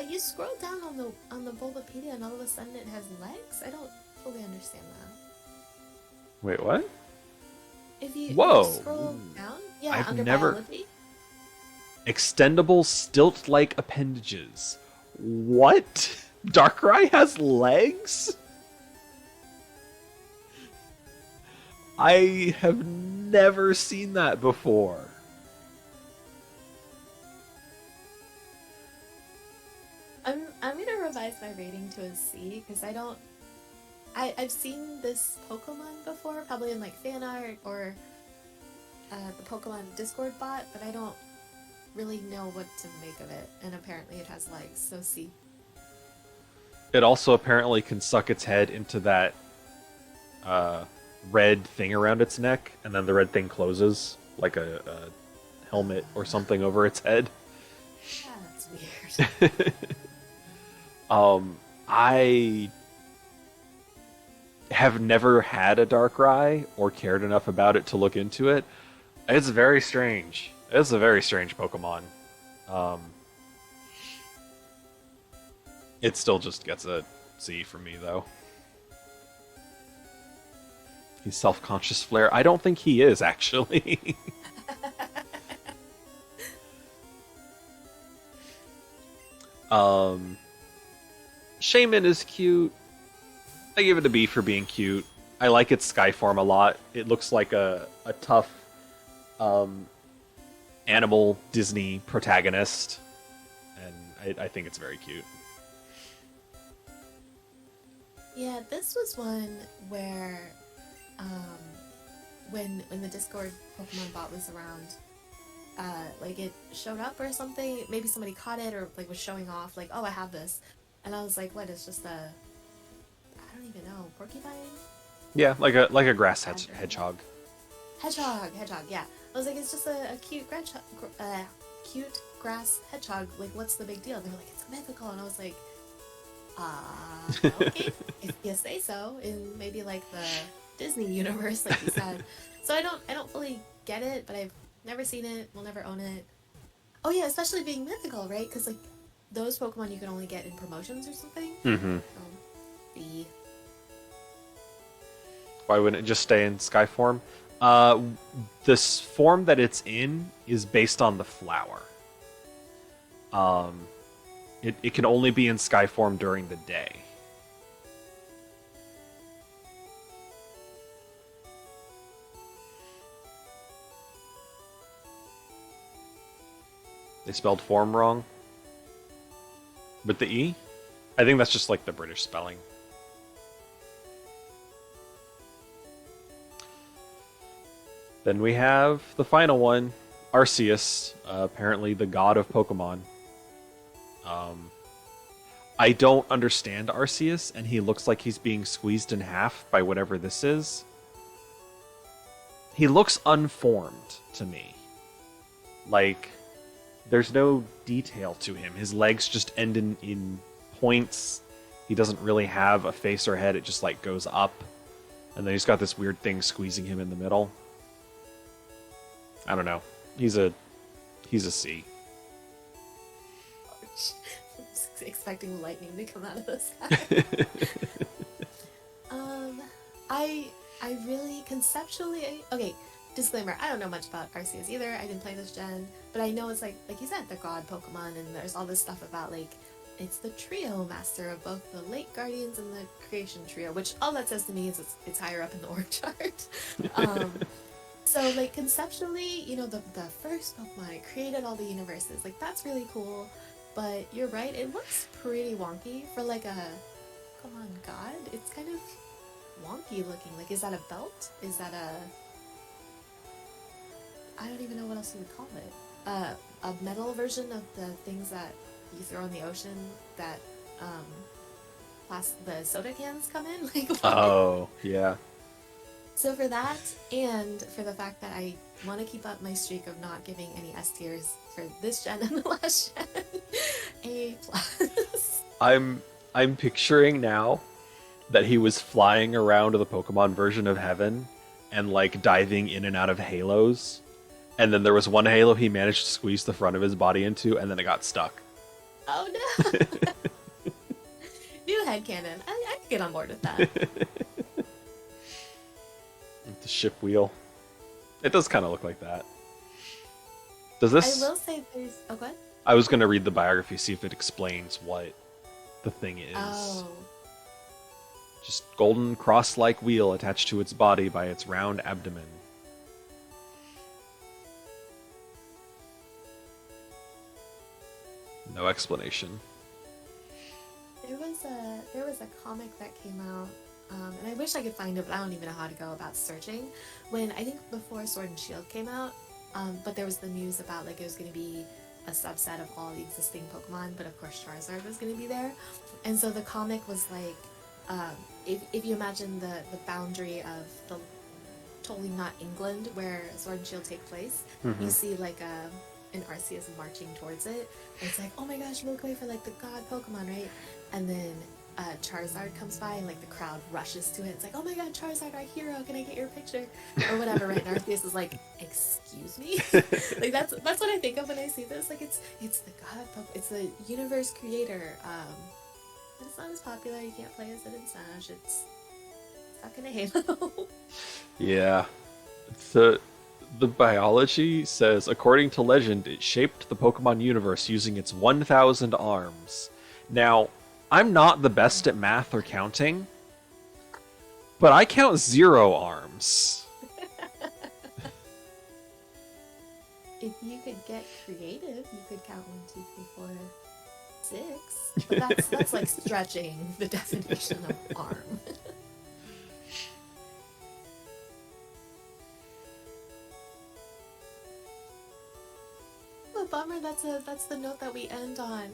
You scroll down on the Bulbapedia and all of a sudden it has legs? I don't fully understand that. Wait, what? If you Whoa! scroll down, yeah, I've under never... biology. Extendable stilt-like appendages. What? Darkrai has legs? I have never seen that before. I'm gonna revise my rating to a C because I've seen this Pokemon before, probably in like fan art or the Pokemon Discord bot, but I don't really know what to make of it. And apparently it has legs, so C. It also apparently can suck its head into that red thing around its neck, and then the red thing closes like a helmet or something over its head. Yeah, that's weird. I have never had a Darkrai or cared enough about it to look into it. It's very strange. It's a very strange Pokemon. It still just gets a C for me, though. He's self-conscious, Flare. I don't think he is, actually. Shaman is cute. I give it a B for being cute. I like its sky form a lot. It looks like a tough animal Disney protagonist, and I think it's very cute. Yeah, this was one where when the Discord Pokemon bot was around, like it showed up or something. Maybe somebody caught it or like was showing off, like, oh, I have this, and I was like, what? It's just I don't even know, porcupine. Yeah, like a grass hedgehog. Hedgehog, yeah. I was like, it's just a cute cute grass hedgehog. Like, what's the big deal? They were like, it's a mythical, and I was like, okay, if you say so. In maybe like the Disney universe, like you said. So I don't fully get it, but I've never seen it. Will never own it. Oh yeah, especially being mythical, right? Because like those Pokemon you can only get in promotions or something. Mm-hmm. B. Why wouldn't it just stay in Sky form? This form that it's in is based on the flower. It can only be in Sky form during the day. They spelled form wrong. With the E? I think that's just like the British spelling. Then we have the final one, Arceus, apparently the god of Pokemon. I don't understand Arceus, and he looks like he's being squeezed in half by whatever this is. He looks unformed to me. Like, there's no detail to him. His legs just end in points. He doesn't really have a face or head. It just, like, goes up. And then he's got this weird thing squeezing him in the middle. I don't know. He's a C. Expecting lightning to come out of the sky. I really conceptually okay. Disclaimer: I don't know much about Arceus either. I didn't play this gen, but I know it's like you said, the god Pokemon, and there's all this stuff about like it's the trio master of both the Lake Guardians and the Creation Trio. Which all that says to me is it's higher up in the org chart. So like conceptually, you know, the first Pokemon, it created all the universes. Like that's really cool. But you're right, it looks pretty wonky for like a Pokemon god. It's kind of wonky looking. Like, is that a belt? Is that a... I don't even know what else you would call it. A metal version of the things that you throw in the ocean that the soda cans come in? Like, what? Oh, yeah. So for that, and for the fact that I want to keep up my streak of not giving any S tiers for this gen and the last gen, A+. I'm picturing now that he was flying around the Pokemon version of Heaven and like diving in and out of halos. And then there was one halo he managed to squeeze the front of his body into, and then it got stuck. Oh no! New headcanon. I could get on board with that. The ship wheel. It does kind of look like that. Does this... I will say there's... Oh, go ahead. I was going to read the biography, see if it explains what the thing is. Oh. Just golden cross-like wheel attached to its body by its round abdomen. No explanation. There was a comic that came out, and I wish I could find it, but I don't even know how to go about searching. When I think before Sword and Shield came out, but there was the news about like it was going to be a subset of all the existing Pokemon, but of course Charizard was going to be there, and so the comic was like, if you imagine the boundary of the totally not England where Sword and Shield take place, you see like an Arceus marching towards it, and it's like, oh my gosh, look away for like the god Pokemon, right? And then Charizard comes by and like the crowd rushes to it. It's like, oh my god, Charizard, our hero, can I get your picture? Or whatever, right? And Arceus is like, excuse me? Like that's what I think of when I see this. Like it's the god Pokemon, it's the universe creator. But it's not as popular, you can't play as it in Smash, it's stuck in a Halo. Yeah. The biology says, according to legend, it shaped the Pokemon universe using its 1,000 arms. Now, I'm not the best at math or counting, but I count 0 arms. If you could get creative, you could count 1, 2, 3, 4, 6. But that's like stretching the definition of arm. Bummer. That's the note that we end on.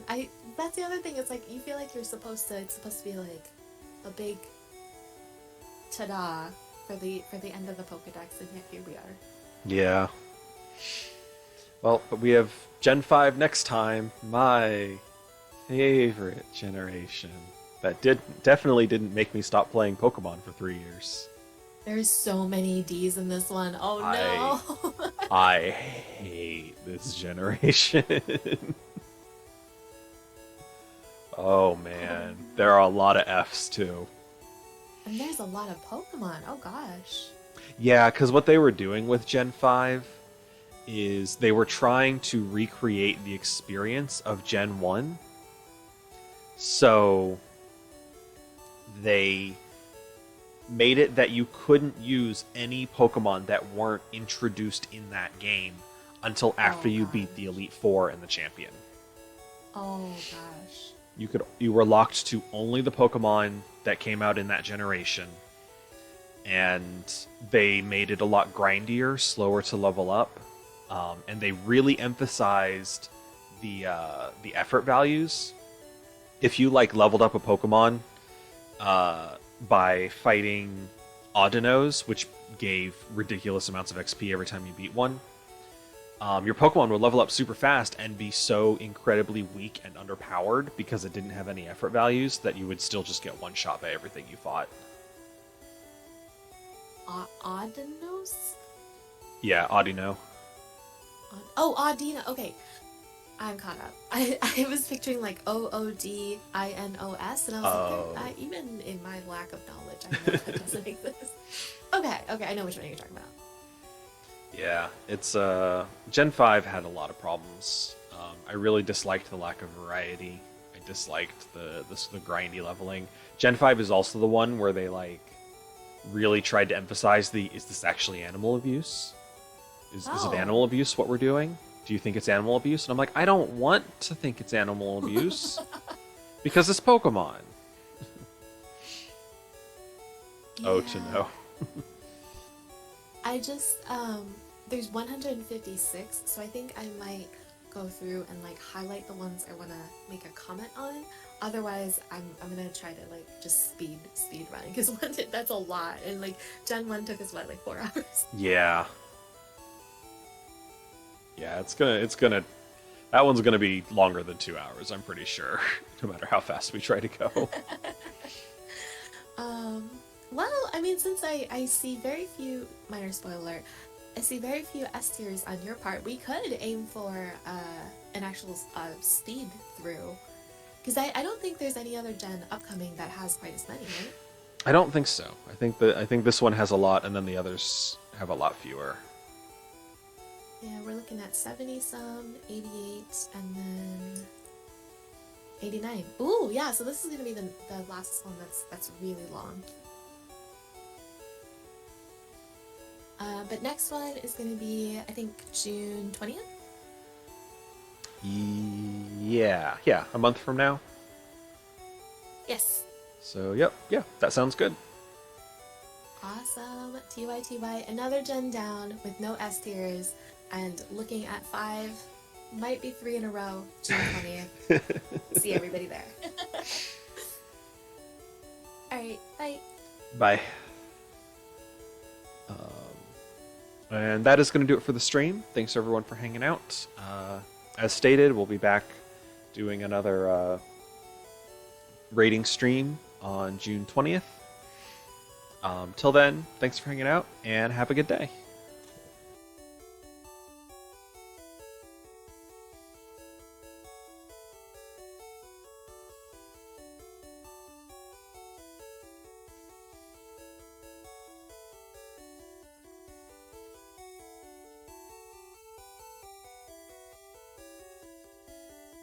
That's the other thing. It's like you feel like it's supposed to be like a big ta-da for the end of the Pokedex, and yet here we are. Yeah. Well, but we have Gen 5 next time. My favorite generation. That definitely didn't make me stop playing Pokemon for 3 years. There's so many D's in this one. Oh no! I hate this generation. Oh man, there are a lot of F's too. And there's a lot of Pokemon. Oh gosh. Yeah, because what they were doing with Gen 5 is they were trying to recreate the experience of Gen 1. So they made it that you couldn't use any Pokemon that weren't introduced in that game until after you beat the Elite Four and the Champion. Oh gosh. You were locked to only the Pokemon that came out in that generation. And they made it a lot grindier, slower to level up. and they really emphasized the effort values. If you like leveled up a Pokemon by fighting Audinos, which gave ridiculous amounts of XP every time you beat one, your Pokemon would level up super fast and be so incredibly weak and underpowered because it didn't have any effort values that you would still just get one shot by everything you fought. Audinos? Yeah, Audino. Oh, Audino. Okay. I'm caught up. I was picturing like Oodinos, and I was like, even in my lack of knowledge, I know that doesn't exist. Okay, I know which one you're talking about. Yeah, it's Gen 5 had a lot of problems. I really disliked the lack of variety. I disliked the grindy leveling. Gen 5 is also the one where they like really tried to emphasize is this actually animal abuse? Is it animal abuse what we're doing? Do you think it's animal abuse? And I'm like, I don't want to think it's animal abuse because it's Pokemon. Yeah. Oh, to know. I just there's 156, so I think I might go through and like highlight the ones I want to make a comment on. Otherwise, I'm gonna try to like just speed run because that's a lot, and like Gen 1 took us what, like 4 hours. Yeah. Yeah, it's gonna that one's gonna be longer than 2 hours, I'm pretty sure. No matter how fast we try to go. Well, I mean, since I see very few, minor spoiler, I see very few S tiers on your part, we could aim for an actual speed through. Because I don't think there's any other gen upcoming that has quite as many, right? I don't think so. I think this one has a lot, and then the others have a lot fewer. Yeah, we're looking at 70 some, 88, and then 89. Ooh, yeah, so this is gonna be the last one that's really long. But next one is gonna be, I think, June 20th? Yeah, a month from now. Yes. So, yeah, that sounds good. Awesome. TY, another gen down with no S tiers, and looking at 5, might be 3 in a row, June 20th. See everybody there. Alright, bye. Bye. And that is going to do it for the stream. Thanks everyone for hanging out. As stated, we'll be back doing another rating stream on June 20th. Till then, thanks for hanging out and have a good day.